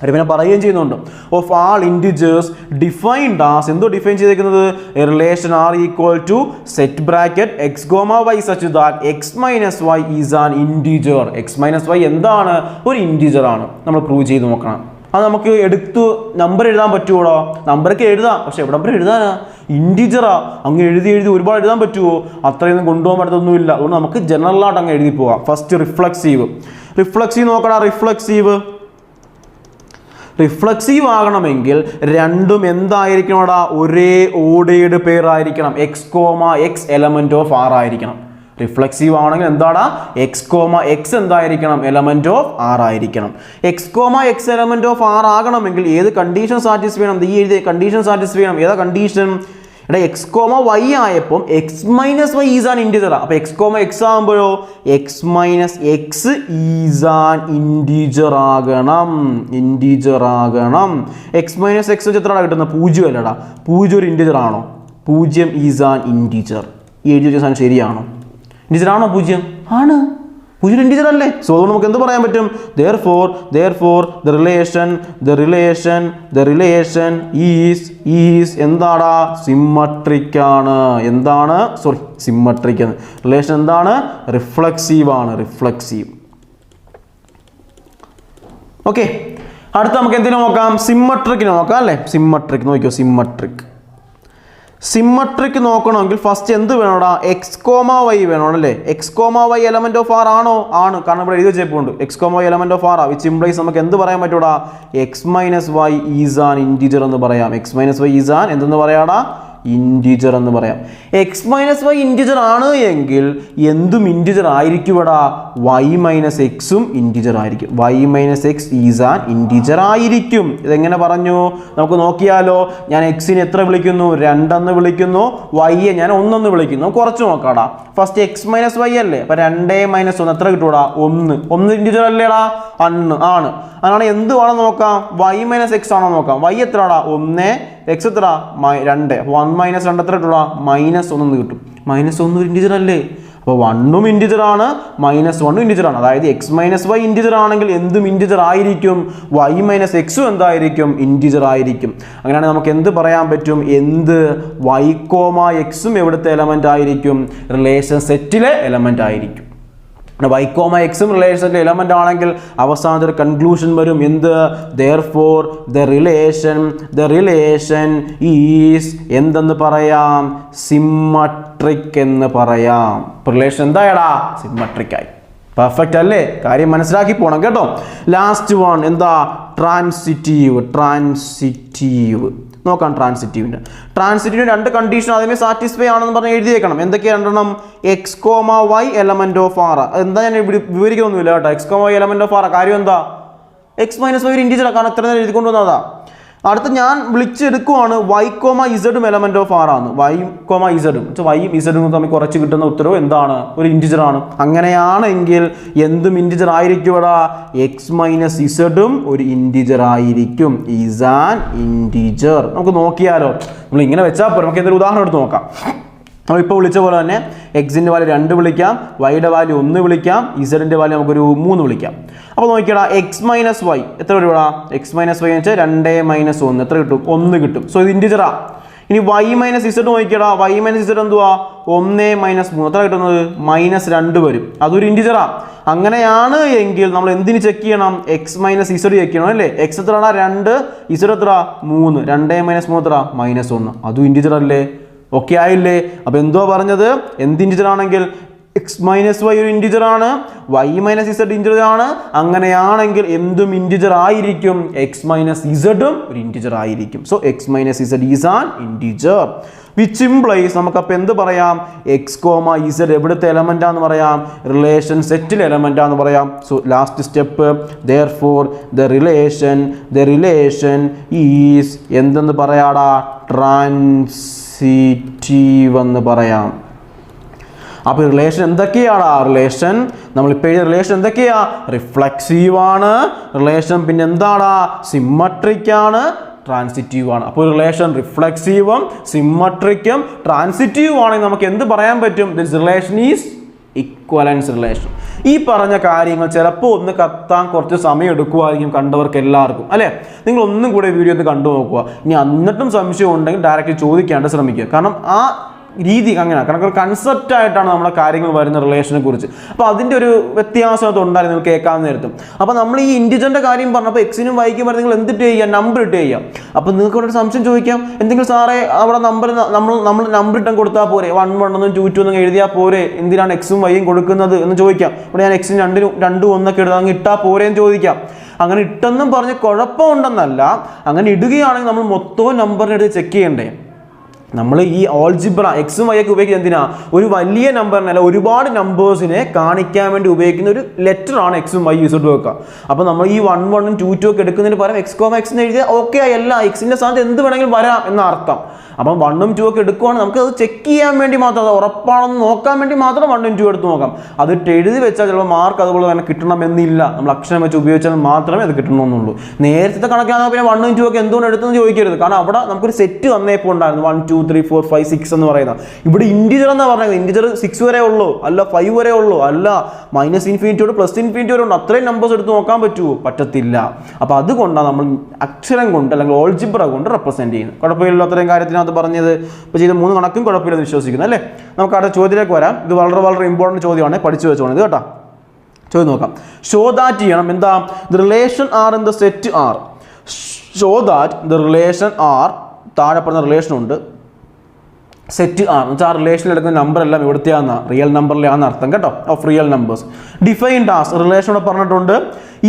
അത് പിന്നെ പറയുകയും ചെയ്യുന്നുണ്ട്. Of all integers defined as, എന്തോ ഡിഫൈൻ ചെയ്തേക്കുന്നത്? Relation R equal to set bracket x comma y such that x minus y is an integer. X minus y എന്താണ്? ഒരു ഇൻറ്റിജർ ആണ്. നമ്മൾ പ്രൂവ് ചെയ്ത് നോക്കണം. അത് നമുക്ക് എടുത്ത് നമ്പർ എഴുതാൻ പറ്റുമോ? നമ്പറൊക്കെ എഴുതാം, പക്ഷെ എവിടെ നമ്പർ എഴുതാനാ? ഇൻറ്റിജറാ. അങ്ങ് എഴുതി ഒരുപാട് എഴുതാൻ പറ്റുമോ? അത്രയൊന്നും കൊണ്ടുപോകാൻ പറ്റത്തൊന്നുമില്ല. അതുകൊണ്ട് നമുക്ക് ജനറലായിട്ട് അങ്ങ് എഴുതി പോവാം. ഫസ്റ്റ് റിഫ്ലക്സീവ് നോക്കണം. റിഫ്ലക്സീവ് ആകണമെങ്കിൽ രണ്ടും എന്തായിരിക്കണം? ഒരേ ഓർഡേർഡ് പെയർ ആയിരിക്കണം. X comma X element of R ആയിരിക്കണം. റിഫ്ലക്സീവ് ആണെങ്കിൽ എന്താടാ? എക്സ് കോമ എക്സ് എന്തായിരിക്കണം? എലമെന്റ് ഓഫ് ആർ ആയിരിക്കണം. X comma X element of R ആകണമെങ്കിൽ ഏത് കണ്ടീഷൻ സാറ്റിസ്ഫൈ ചെയ്യണം? ഈ എഴുതിയ കണ്ടീഷൻ സാറ്റിസ്ഫൈ ചെയ്യണം. ഏതാ കണ്ടീഷൻ? ഇവിടെ എക്സ് കോമ വൈ ആയപ്പോൾ x minus y is an integer. അപ്പോൾ എക്സ് കോമ എക്സ് ആകുമ്പോഴോ x minus X is an integer ആകണം. എക്സ് മൈനസ് എക്സ് വെച്ച് എത്രയാണ് കിട്ടുന്നത്? 0 അല്ലടാ. 0 ഒരു ഇൻറ്റിജർ ആണോ? 0 ഈസ് ആൻ ഇൻറ്റിജർ. ഈ എഴുതി വെച്ച സാധനം ശരിയാണോ? ഇൻറ്റിജർ ആണോ? 0 ആണ്. 0 ഇൻറ്റിജർ അല്ലേ? സോ അതുകൊണ്ട് നമുക്ക് എന്ത് പറയാൻ പറ്റും? therefore the relation is എന്താടാ? സിമ്മട്രിക് ആണ്. എന്താണ്? സിമ്മട്രിക് ആണ്. റിലേഷൻ എന്താണ്? റിഫ്ലക്സീവ് ആണ്. ഓക്കെ, അടുത്ത നമുക്ക് എന്തിനു നോക്കാം? സിമ്മട്രിക്കിന് നോക്കാം അല്ലേ? നോക്കിയോ, സിമ്മട്രിക് നോക്കണമെങ്കിൽ ഫസ്റ്റ് എന്ത് വേണോടാ? എക്സ് കോമ വൈ വേണോണല്ലേ? X comma y element of R ആണോ? ആണ്. കാരണം ഇവിടെ എഴുതി വെച്ചേപ്പുണ്ട് x comma y element of R, which implies നമുക്ക് എന്ത് പറയാൻ പറ്റൂടാ? X minus y is an integer എന്ന് പറയാം. X minus y is an എന്തെന്ന് പറയാടാ? ഇൻറ്റിജർ എന്ന് പറയാം. എക്സ് മൈനസ് വൈ ഇൻറ്റിജർ ആണ് എങ്കിൽ എന്തും ഇൻറ്റിജർ ആയിരിക്കുമെടാ? വൈ മൈനസ് എക്സും ഇൻറ്റിജർ ആയിരിക്കും. Y minus X is an integer ആയിരിക്കും. ഇതെങ്ങനെ പറഞ്ഞു? നമുക്ക് നോക്കിയാലോ. ഞാൻ എക്സിനെ എത്ര വിളിക്കുന്നു? 2 എന്ന് വിളിക്കുന്നു. വൈയെ ഞാൻ 1 എന്ന് വിളിക്കുന്നു. കുറച്ച് നോക്കാടാ. ഫസ്റ്റ് എക്സ് മൈനസ് വൈ അല്ലേ? അപ്പൊ 2 മൈനസ് 1 എത്ര കിട്ടൂടാ? 1 ഇൻറ്റിജർ അല്ലേടാ? ആണ്. അതാണ് എന്ത് വേണം നോക്കാം? വൈ മൈനസ് എക്സ് ആണോ നോക്കാം. വൈ എത്രടാ? 1, എക്സ് എത്ര? 2. 1 മൈനസ് 2 എത്ര കിട്ടൂടാ? -1 കിട്ടും. -1 ഒരു ഇൻറ്റിജർ അല്ലേ? അപ്പോൾ 1ഉം ഇൻറ്റിജർ ആണ്, -1ഉം ഇൻറ്റിജർ ആണ്. അതായത് എക്സ് മൈനസ് വൈ ഇൻറ്റിജർ ആണെങ്കിൽ എന്തും ഇൻറ്റിജർ ആയിരിക്കും. വൈ മൈനസ് എക്സും എന്തായിരിക്കും? ഇൻറ്റിജർ ആയിരിക്കും. അങ്ങനെയാണെങ്കിൽ നമുക്ക് എന്ത് പറയാൻ പറ്റും? വൈ കോമ എക്സും എവിടുത്തെ എലമെന്റ് ആയിരിക്കും? റിലേഷൻ സെറ്റിലെ എലമെന്റ് ആയിരിക്കും. വൈ കോമ എക്സും റിലേഷൻ്റെ എലമെന്റ് ആണെങ്കിൽ അവസാനത്തെ ഒരു കൺക്ലൂഷൻ വരും. therefore the relation is എന്തെന്ന് പറയാം? സിമ്മട്രിക് എന്ന് പറയാം. റിലേഷൻ എന്തായടാ? സിമ്മട്രിക് ആയി. പെർഫെക്റ്റ് അല്ലേ? കാര്യം മനസ്സിലാക്കി പോണം കേട്ടോ. ലാസ്റ്റ് വൺ എന്താ? ട്രാൻസിറ്റീവ് നോക്കാം. ട്രാൻസിറ്റീവിൻ്റെ 2 കണ്ടീഷൻ ആദ്യമേ സാറ്റിസ്ഫൈ ആണെന്ന് പറഞ്ഞ് എഴുതിയേക്കണം. എന്തൊക്കെയാണ് 2? X comma y element of R. എന്താ ഞാൻ വിവരിക്കൊന്നുമില്ല കേട്ടോ. X comma y element of R കാര്യം എന്താ? എക്സ് മൈനസ് വൈ ഒരു ഇൻറ്റിജർ കാരണം എത്ര നേരം എഴുതിക്കൊണ്ട് വന്നതാ. അടുത്ത് ഞാൻ വിളിച്ചെടുക്കുവാണ് വൈ കോമ ഇസഡും എലമെന്റ് ഓഫ് ആർ ആണ്. വൈ കോമ ഇസഡും വൈയും ഇസഡും തമ്മിൽ കുറച്ച് കിട്ടുന്ന ഉത്തരവ് എന്താണ്? ഒരു ഇൻറ്റിജർ ആണ്. അങ്ങനെയാണെങ്കിൽ എന്തും ഇൻറ്റിജർ ആയിരിക്കുമെടാ? എക്സ് മൈനസ് ഇസഡും ഒരു ഇൻറ്റിജർ ആയിരിക്കും. Is an integer. നമുക്ക് നോക്കിയാലോ. നമ്മൾ ഇങ്ങനെ വെച്ചാൽ പോലും നമുക്ക് എന്തൊരു ഉദാഹരണം എടുത്ത് നോക്കാം. നമ്മളിപ്പോൾ വിളിച്ച പോലെ തന്നെ എക്സിൻ്റെ വാല്യൂ 2 വിളിക്കാം, വൈയുടെ വാല്യൂ 1 വിളിക്കാം, ഇസഡിൻ്റെ വാല്യൂ നമുക്കൊരു 3 വിളിക്കാം. അപ്പോൾ നോക്കിയടാ, എക്സ് മൈനസ് വൈ എത്ര വരുവാ? എക്സ് മൈനസ് വൈ എന്ന് വെച്ചാൽ 2 മൈനസ് 1 എത്ര കിട്ടും? 1 കിട്ടും. സോ ഇത് ഇൻറ്റിജറാ. ഇനി വൈ മൈനസ് ഇസഡ് നോക്കിയടാ. വൈ മൈനസ് ഇസഡ് എന്തുവാ? 1 മൈനസ് 3 എത്ര കിട്ടുന്നത്? -2 വരും. അതൊരു ഇൻറ്റിജറാ. അങ്ങനെയാണ് എങ്കിൽ നമ്മൾ എന്തിന് ചെക്ക് ചെയ്യണം? എക്സ് മൈനസ് ഇസഡ് ചെക്ക് ചെയ്യണം അല്ലേ? എക്സ് എത്രടാ? 2, ഇസഡ് എത്ര? 3. 2 മൈനസ് 3 എത്ര? -1. അതും ഇൻറ്റിജർ അല്ലേ? ഓക്കെ ആയില്ലേ? അപ്പോൾ എന്തുവാ പറഞ്ഞത്? എന്ത് ഇൻറ്റിജർ ആണെങ്കിൽ എക്സ് മൈനസ് വൈ ഒരു ഇൻറ്റിജർ ആണ്, വൈ മൈനസ് ഇസഡ് ഇൻറ്റിജർ ആണ്. അങ്ങനെയാണെങ്കിൽ എന്തും ഇൻറ്റിജർ ആയിരിക്കും. എക്സ് മൈനസ് ഇസഡും ഒരു ഇൻറ്റിജർ ആയിരിക്കും. So X minus Z is an integer. Which implies നമുക്കപ്പോൾ എന്ത് പറയാം? എക്സ് കോമ ഇസഡ് എവിടുത്തെ എലമെന്റ് ആണെന്ന് പറയാം? റിലേഷൻ സെറ്റിൽ എലമെന്റ് ആണെന്ന് പറയാം. So last step therefore the relation is എന്തെന്ന് പറയാടാ? ട്രാൻസിറ്റീവ് എന്ന് പറയാം. അപ്പോൾ റിലേഷൻ എന്തൊക്കെയാടാ? റിലേഷൻ നമ്മളിപ്പോൾ എഴുതിയ റിലേഷൻ എന്തൊക്കെയാ? റിഫ്ലക്സീവ് ആണ് റിലേഷൻ. പിന്നെ എന്താടാ? സിമ്മട്രിക് ആണ്. ട്രാൻസിറ്റീവ് ആണ്. അപ്പോൾ റിലേഷൻ റിഫ്ലെക്സീവും സിമ്മട്രിക്കും ട്രാൻസിറ്റീവും ആണെങ്കിൽ നമുക്ക് എന്ത് പറയാൻ പറ്റും? This relation is ഇക്വലൻസ് relation. ഈ പറഞ്ഞ കാര്യങ്ങൾ ചിലപ്പോൾ ഒന്ന് കത്താൻ കുറച്ച് സമയം എടുക്കുമായിരിക്കും കണ്ടവർക്ക് എല്ലാവർക്കും, അല്ലേ? നിങ്ങൾ ഒന്നും കൂടെ വീഡിയോ ഒന്ന് കണ്ടു നോക്കുക. ഇനി എന്നിട്ടും സംശയം ഉണ്ടെങ്കിൽ ഡയറക്റ്റ് ചോദിക്കാണ്ട് ശ്രമിക്കുക. കാരണം ആ രീതി അങ്ങനെയാണ്, കാരണം ഒരു കൺസെപ്റ്റ് ആയിട്ടാണ് നമ്മുടെ കാര്യങ്ങൾ വരുന്ന റിലേഷനെ കുറിച്ച്. അപ്പോൾ അതിൻ്റെ ഒരു വ്യത്യാസം അത് ഉണ്ടായിരുന്നു നിങ്ങൾ കേൾക്കാൻ നേരത്തും. അപ്പോൾ നമ്മൾ ഈ ഇൻറ്റിജറിൻ്റെ കാര്യം പറഞ്ഞപ്പോൾ എക്സിനും വൈക്കും പറഞ്ഞാൽ നിങ്ങൾ എന്തിട്ട് ചെയ്യുക? നമ്പർ ഇട്ട് ചെയ്യുക. അപ്പോൾ നിങ്ങൾക്ക് ഇവിടെ ഒരു സംശയം ചോദിക്കാം, എന്തെങ്കിലും സാറേ അവിടെ നമ്പർ നമ്മൾ നമ്പർ ഇട്ടും കൊടുത്താൽ പോരെ, 1 1 എന്നും 2 2 എന്നും എഴുതിയാൽ പോരെ, എന്തിനാണ് എക്സും വൈയും കൊടുക്കുന്നത് എന്ന് ചോദിക്കാം. ഇവിടെ ഞാൻ എക്സിന് 2 2 1 ഒക്കെ ഇടുക, അങ്ങ് ഇട്ടാൽ പോരെ എന്ന് ചോദിക്കാം. അങ്ങനെ ഇട്ടെന്നും പറഞ്ഞ് കുഴപ്പമുണ്ടെന്നല്ല, അങ്ങനെ ഇടുകയാണെങ്കിൽ നമ്മൾ മൊത്തവും നമ്പറിനെടുത്ത് ചെക്ക് ചെയ്യണ്ടേ? നമ്മൾ ഈ ഓൾജിബ്ര എക്സും വൈ ഒക്കെ ഉപയോഗിക്കുന്നത് എന്തിനാ? ഒരു വലിയ നമ്പറിനല്ല, ഒരുപാട് നമ്പേഴ്സിനെ കാണിക്കാൻ വേണ്ടി ഉപയോഗിക്കുന്ന ഒരു ലെറ്ററാണ് എക്സും വൈ ഇസഡ് വെക്കുക. അപ്പോൾ നമ്മൾ ഈ 1 1 2 2 ഒക്കെ എടുക്കുന്നതിന് പകരം എക്സ് കോമ എക്സ് എന്ന് എഴുതിയാൽ ഓക്കെ അല്ല, എക്സിൻ്റെ സ്ഥാനത്ത് എന്ത് വേണമെങ്കിലും വരാം എന്ന അർത്ഥം. അപ്പം 1 2 ഒക്കെ എടുക്കുവാണെങ്കിൽ നമുക്ക് അത് ചെക്ക് ചെയ്യാൻ വേണ്ടി മാത്രം, അത് ഉറപ്പാണെന്ന് നോക്കാൻ വേണ്ടി മാത്രം 1 2 എടുത്ത് നോക്കാം. അത് എഴുതി വെച്ചാൽ ചിലപ്പോൾ മാർക്ക് അതുപോലെ തന്നെ കിട്ടണമെന്നില്ല. നമ്മൾ അക്ഷരം വെച്ച് ഉപയോഗിച്ചാൽ മാത്രമേ അത് കിട്ടണമെന്നുള്ളൂ. നേരത്തെ കണക്കാണെങ്കിൽ പിന്നെ 1 2 ഒക്കെ എന്തുകൊണ്ട് എടുത്തെന്ന് ചോദിക്കരുത്. കാരണം അവിടെ നമുക്കൊരു സെറ്റ് വന്നപ്പോൾ ഉണ്ടായിരുന്നു 1 2 3 4 5 6 എന്ന് പറയുന്നത്. ഇവിടെ ഇൻറ്റിജർ എന്നാണ് പറഞ്ഞത്. ഇൻറ്റിജർ 6 വരെ ഉള്ളൂ, അല്ല 5 വരെ ഉള്ളൂ, അല്ല -∞ +∞ വരെ ഉണ്ട്. അത്രയും നമ്പേഴ്സ് എടുത്ത് നോക്കാൻ പറ്റുമോ? പറ്റത്തില്ല. അപ്പോൾ അതുകൊണ്ടാണ് നമ്മൾ അക്ഷരം കൊണ്ട് അല്ലെങ്കിൽ ഓൾജിബ്ര കൊണ്ട് റെപ്രസെൻറ്റ് ചെയ്യുന്നത്. കുഴപ്പമില്ല, അത്രയും കാര്യത്തിനകത്ത് പറഞ്ഞത്. ഇപ്പോൾ ചെയ്ത 3 കണക്കും കുഴപ്പമില്ലെന്ന് വിശ്വസിക്കുന്നു, അല്ലേ? നമുക്ക് അടുത്ത ചോദ്യത്തിലേക്ക് വരാം. ഇത് വളരെ വളരെ ഇമ്പോർട്ടൻറ്റ് ചോദ്യമാണ്, പഠിച്ചു വെച്ചോണം ഇത് കേട്ടോ. ചോദ്യം നോക്കാം. ഷോ ദാറ്റ് ചെയ്യണം. എന്താ? The relation R in the set R. Show that the relation R, താഴെ പറഞ്ഞ റിലേഷൻ ഉണ്ട്, സെറ്റ് ആർ എന്ന് വെച്ചാൽ ആ റിലേഷനിൽ എടുക്കുന്ന നമ്പർ എല്ലാം ഇവിടുത്തെയാണെന്ന റിയൽ നമ്പറിലാണെന്ന് അർത്ഥം കേട്ടോ, of real numbers. Defined as റിലേഷനോട് പറഞ്ഞിട്ടുണ്ട്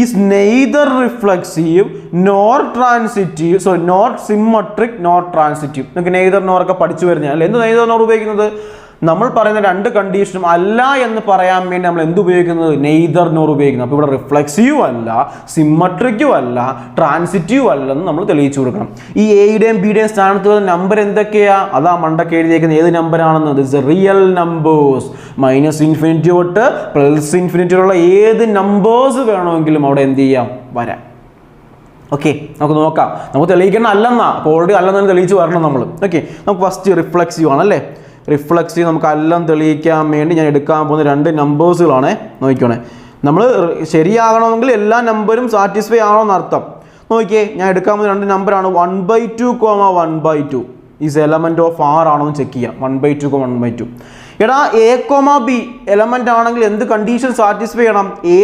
is neither reflexive nor transitive, sorry nor symmetric nor transitive. നിങ്ങൾക്ക് നെയ്തർ നോറൊക്കെ പഠിച്ചു വരുന്നതാണ് അല്ലേ? എന്ത് നെയ്തർ നോർ ഉപയോഗിക്കുന്നത്? നമ്മൾ പറയുന്ന 2 കണ്ടീഷനും അല്ല എന്ന് പറയാൻ വേണ്ടി നമ്മൾ എന്ത് ഉപയോഗിക്കുന്നത്? നെയ്തർ നോർ ഉപയോഗിക്കുന്നത്. അപ്പോൾ ഇവിടെ റിഫ്ലെക്സീവ് അല്ല, സിമ്മട്രിക്കും അല്ല, ട്രാൻസിറ്റീവ് അല്ലെന്ന് നമ്മൾ തെളിയിച്ചു കൊടുക്കണം. ഈ എയുടെയും ബിയുടെയും സ്ഥാനത്ത് വരുന്ന നമ്പർ എന്തൊക്കെയാ? അതാ മണ്ടക്ക് എഴുതിയേക്കുന്നത് ഏത് നമ്പറാണെന്ന്. This real numbers. -∞ തൊട്ട് +∞ ഉള്ള ഏത് നമ്പേഴ്സ് വേണമെങ്കിലും അവിടെ എന്ത് ചെയ്യാം? വരാം. ഓക്കെ, നമുക്ക് നോക്കാം. നമുക്ക് തെളിയിക്കണം അല്ലെന്നാ, അപ്പോൾ ഓൾറെഡി അല്ലെന്ന് തെളിയിച്ച് വരണം നമ്മൾ. ഓക്കെ, നമുക്ക് ഫസ്റ്റ് റിഫ്ലെക്സീവ് ആണല്ലേ. റിഫ്ലെക്സീവ് നമുക്ക് എല്ലാം തെളിയിക്കാൻ വേണ്ടി ഞാൻ എടുക്കാൻ പോകുന്ന 2 നമ്പേഴ്സുകളാണ്. നോക്കിക്കോണേ, നമ്മൾ ശരിയാകണമെങ്കിൽ എല്ലാ നമ്പറും സാറ്റിസ്ഫൈ ആണോന്ന് അർത്ഥം. നോക്കിയേ, ഞാൻ എടുക്കാൻ പോകുന്ന 2 നമ്പറാണ് 1/2, 1/2 ഈസ് എലമെന്റ് ഓഫ് ആർ ആണോ എന്ന് ചെക്ക് ചെയ്യാം. 1/2, 1/2. എടാ എ കോമ ബി എലമെന്റ് ആണെങ്കിൽ എന്ത് കണ്ടീഷൻ സാറ്റിസ്ഫൈ ചെയ്യണം? A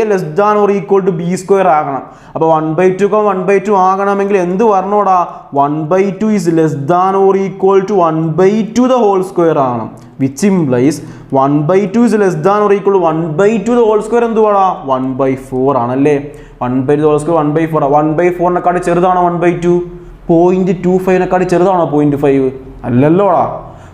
≤ B² ആകണം. അപ്പോൾ 1/2, 1/2 ആകണമെങ്കിൽ എന്ത് വരണോടാ? 1/2 ഈസ് ≤ 1/2 the whole square ആണ്. Which implies 1/2 is ≤ 1/2 the whole square എന്തുവാടാ? 1/4 ആണല്ലേ. 1/2 the whole square 1/4. 1/4 ചെറുതാണോ 1/2? 0.25 ചെറുതാണോ 0.5? അല്ലല്ലോടാ.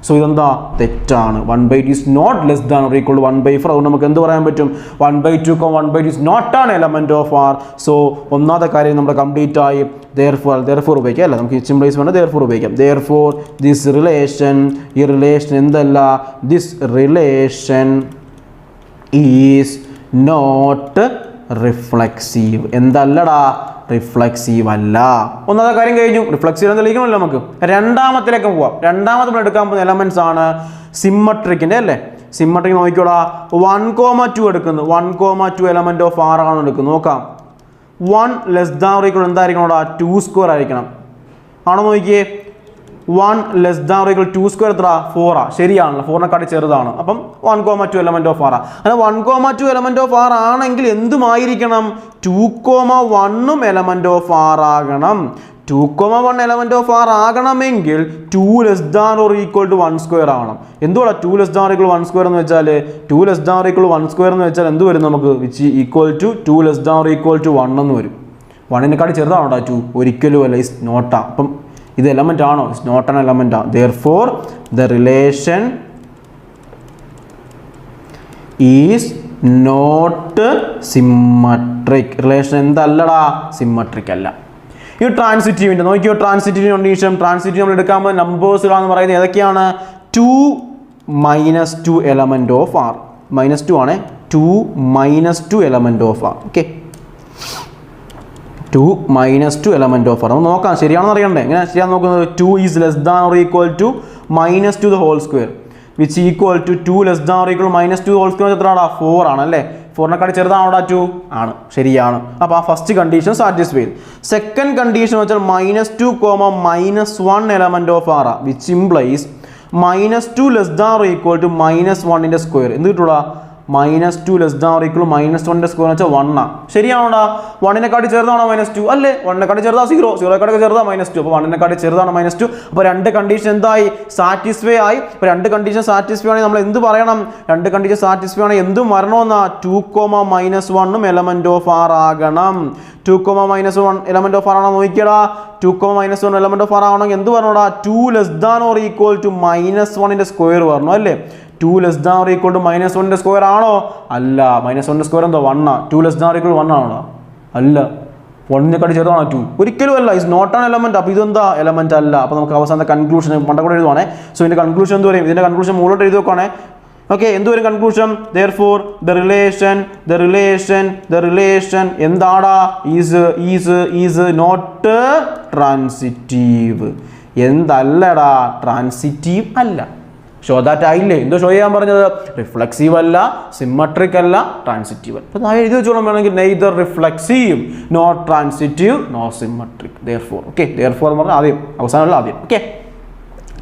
സോ ഇതെന്താ? തെറ്റാണ്. 1/2 ഈസ് നോട്ട് ≤ 1/4. അതുകൊണ്ട് നമുക്ക് എന്ത് പറയാൻ പറ്റും? 1/2, 1/2 is not an element of R. So ഒന്നാമത്തെ കാര്യം നമ്മുടെ കംപ്ലീറ്റ് ആയി. therefore ഉപയോഗിക്കാം അല്ല, നമുക്ക് സിംപ്ലൈസ് വേണ്ട therefore ഉപയോഗിക്കാം. therefore this relation, ഈ റിലേഷൻ എന്തല്ല? this relation is not reflexive. എന്തല്ലടാ? റിഫ്ലെക്സീവ് അല്ല. ഒന്നാമത്തെ കാര്യം കഴിഞ്ഞു. റിഫ്ലെക്സീവ് തെളിയിക്കണമല്ലോ നമുക്ക്. രണ്ടാമത്തിലേക്ക് പോവാം. രണ്ടാമത്തെ നമ്മൾ എടുക്കാൻ പോകുന്ന എലമെന്റ്സ് ആണ് സിമ്മട്രിക്കിന്റെ അല്ലേ. സിമ്മട്രിക് നോക്കിക്കോടാ. 1,2 എടുക്കുന്നു. 1,2 എലമെന്റ് ഓഫ് ആർ ആണ് എടുക്കുന്നത്. നോക്കാം. 1 ≤ എന്തായിരിക്കണോടാ? 2² ആയിരിക്കണം. ആണോ നോക്കിയേ. 1 ≤ 2² എത്ര? 4 ശരിയാണല്ലോ. 4 ചെറുതാണ്. അപ്പം 1,2 എലമെന്റ് ഓഫ് ആർ. അങ്ങനെ 1,2 എലമെന്റ് ഓഫ് ആർ ആണെങ്കിൽ എന്തുമായിരിക്കണം? 2,1 എലമെന്റ് ഓഫ് ആർ ആകണം. 2,1 എലമെന്റ് ഓഫ് ആർ ആകണമെങ്കിൽ 2 ≤ 1² ആവണം. എന്തുവാ 2 ≤ 1² എന്ന് വെച്ചാൽ? 2 ≤ 1² എന്ന് വെച്ചാൽ എന്ത് വരും നമുക്ക്? വിച്ച് ഈക്വൽ ടു 2 ≤ 1 എന്ന് വരും. 1 ചെറുതാണോടാ 2? ഒരിക്കലും അല്ല. ഇസ് നോട്ടാ. അപ്പം ഇത് എലമെന്റ് ആണോ? It's not an element. therefore the relation is not symmetric. Relation എന്തല്ലടാ? സിമ്മട്രിക് അല്ല. ഈ ട്രാൻസിറ്റീവിൻ്റെ നോക്കിയോ. ട്രാൻസിറ്റീവിന് കണ്ടീഷൻ. ട്രാൻസിറ്റീവ് നമ്മൾ എടുക്കാൻ പോകുന്ന നമ്പേഴ്സുകളാന്ന് പറയുന്നത് ഏതൊക്കെയാണ്? 2 - 2 എലമെന്റ് ഓഫ് ആർ. -2 ആണ്. 2 - 2 element of R. Okay, 2 minus 2 element of R. നമുക്ക് നോക്കാം ശരിയാണെന്ന് അറിയണ്ടേ. എങ്ങനെ ശരിയാണെന്ന് നോക്കുന്നത് 2 is less than or equal to minus 2 the whole square which equal to 2 less than or equal minus 2 whole square എത്രയാണ് 4 ആണ് അല്ലേ. 4നെക്കാട്ടി ചെറുതാണോ 2 ആണ്, ശരിയാണ്. അപ്പോൾ ആ first condition satisfy. Second condition വെച്ചാൽ minus 2 minus 1 element of R which implies minus 2 less than or equal to minus 1ൻ്റെ സ്ക്വയർ. എന്ത് കിട്ടൂടാ minus 2 less than or equal minus 1ൻ്റെ സ്ക്വയർ എന്ന് വെച്ചാൽ 1 ആണ്. ശരിയാണോടാ 1നെക്കാട്ടി ചെറുതാണോ മൈനസ് 2 അല്ലേ. 1നെക്കാട്ടി ചെറുതാ 0, 0നെക്കാട്ടി ചെറുതാ മൈനസ് 2. അപ്പോൾ 1നെക്കാട്ടി ചെറുതാണ് മൈനസ് 2. അപ്പോൾ രണ്ട് കണ്ടീഷൻ എന്തായി സാറ്റിസ്ഫൈ ആയി. അപ്പോൾ രണ്ട് കണ്ടീഷൻ സാറ്റിസ്ഫൈ ആണെങ്കിൽ നമ്മൾ എന്ത് പറയണം, രണ്ട് കണ്ടീഷൻ സാറ്റിസ്ഫൈ ആണെങ്കിൽ എന്തും വരണമെന്നാ 2 മൈനസ് 1 എലമെൻറ്റ് ഓഫ് ആർ ആകണം. 2 മൈനസ് 1 എലമെൻറ്റ് ഓഫ് ആർ ആണോ നോക്കിയടാ. 2 മൈനസ് 1 എലമെൻറ്റ് ഓഫ് ആർ ആണെങ്കിൽ എന്ത് പറഞ്ഞോടാ 2 less than or equal to minus 1ൻ്റെ സ്ക്വയർ പറഞ്ഞു അല്ലേ. 2 less than or equal to minus 1ൻ്റെ സ്ക്വയർ ആണോ അല്ല. മൈനസ് 1ൻ്റെ സ്ക്വയർ എന്തോ 1 ആണ്. 2 ലെസ് ദാൻ ഓർ ഈക്വൽ 1 ആണോ അല്ല. 1നെക്കാട്ടി ചെറുതാണോ 2 ഒരിക്കലും അല്ല. Is not an element. അപ്പോൾ ഇതെന്താ എലമെന്റ് അല്ല. അപ്പോൾ നമുക്ക് അവസാനത്തെ കൺക്ലൂഷൻ മണ്ടക്കൂടെ എഴുതുവാണേ. സോ ഇതിന്റെ കൺക്ലൂഷൻ എന്ത് പറയും, ഇതിന്റെ കൺക്ലൂഷൻ മുകളിലോട്ട് എഴുതി വെക്കുവാണേ. ഓക്കെ എന്ത് വരും കൺക്ലൂഷൻ. therefore the relation എന്താടാ ഈസ് നോട്ട് ട്രാൻസിറ്റീവ്. എന്തല്ലടാ ട്രാൻസിറ്റീവ് അല്ല. ഷോ ദാറ്റ് ആയില്ലേ. എന്തോ ഷോ ചെയ്യാൻ പറഞ്ഞത് റിഫ്ലക്സീവ് അല്ല, സിമ്മട്രിക് അല്ല, ട്രാൻസിറ്റീവ് അല്ല. അപ്പോൾ എഴുതി വെച്ചോളാം വേണമെങ്കിൽ neither reflexive not transitive no symmetric. therefore okay therefore എന്ന് പറഞ്ഞാൽ ആദ്യം അവസാനമല്ല ആദ്യം. ഓക്കെ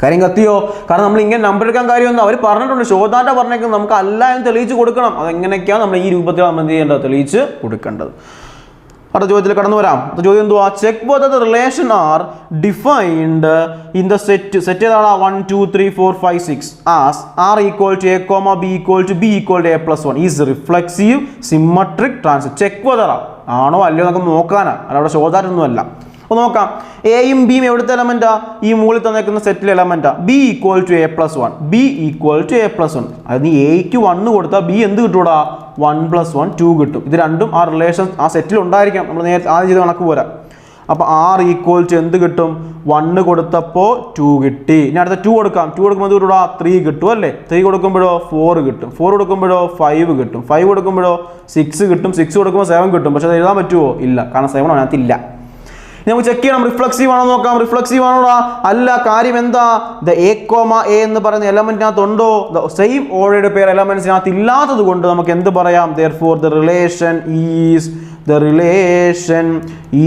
കാര്യം കത്തിയോ. കാരണം നമ്മൾ ഇങ്ങനെ നമ്പർ എടുക്കാൻ കാര്യമൊന്നും അവർ പറഞ്ഞിട്ടുണ്ട്. ഷോദാറ്റ പറഞ്ഞേക്കുന്നത് നമുക്ക് അല്ല എന്ന് തെളിയിച്ച് കൊടുക്കണം. അതെങ്ങനെയൊക്കെയാണ് നമ്മൾ ഈ രൂപത്തിൽ നമ്മൾ എന്ത് ചെയ്യേണ്ടത് തെളിയിച്ച് കൊടുക്കേണ്ടത്. അടുത്ത ചോദ്യത്തിൽ കടന്നു വരാം. അടുത്ത ചോദ്യം എന്തുവാ check whether the relation are defined in the set ഏതാണ് 1 2 3 4 5 6 as r equal to a comma b equal to a plus 1 is reflexive symmetric transitive. Check whether ആണോ അല്ലയോ നമുക്ക് നോക്കാനാ, അല്ല അവിടെ ഷോദാറ്റൊന്നും അല്ല. അപ്പോൾ നോക്കാം എയും ബിയും എവിടുത്തെ എലമെൻറ്റാ ഈ മുകളിൽ തന്നേക്കുന്ന സെറ്റിലെ എലമെൻറ്റാ. B equal to a plus 1 അത് നീ എക്ക് 1 കൊടുത്താൽ ബി എന്ത് കിട്ടൂടാ 1 + 1 2 കിട്ടും. ഇത് രണ്ടും ആ റിലേഷൻ ആ സെറ്റിൽ ഉണ്ടായിരിക്കണം. നമ്മൾ നേരത്തെ ആദ്യം ചെയ്ത് കണക്ക് പോരാ. അപ്പോൾ ആർ ഈക്വൽ ടു എന്ത് കിട്ടും 1 കൊടുത്തപ്പോൾ 2 കിട്ടി. ഇനി അടുത്ത 2 കൊടുക്കാം. 2 കൊടുക്കുമ്പോൾ എന്ത് കിട്ടൂടാ 3 കിട്ടും അല്ലേ. 3 കൊടുക്കുമ്പോഴോ 4 കിട്ടും. 4 കൊടുക്കുമ്പോഴോ 5 കിട്ടും. 5 കൊടുക്കുമ്പോഴോ 6 കിട്ടും. 6 കൊടുക്കുമ്പോൾ 7 കിട്ടും. പക്ഷേ അത് എഴുതാൻ പറ്റുമോ ഇല്ല, കാരണം 7 അതിനകത്തില്ല. നമുക്ക് ചെക്ക് ചെയ്യണം റിഫ്ലക്സീവ് ആണോ നോക്കാം. റിഫ്ലക്സീവ് ആണോടാ അല്ല. കാര്യം എന്താ ദ എ എന്ന് പറയുന്ന എലമെന്റിനകത്ത് ഉണ്ടോ ദ സെയിം ഓർഡേർഡ് പെയർ എലമെന്റ്സിനകത്ത് ഇല്ലാത്തത് കൊണ്ട് നമുക്ക് എന്ത് പറയാം therefore the relation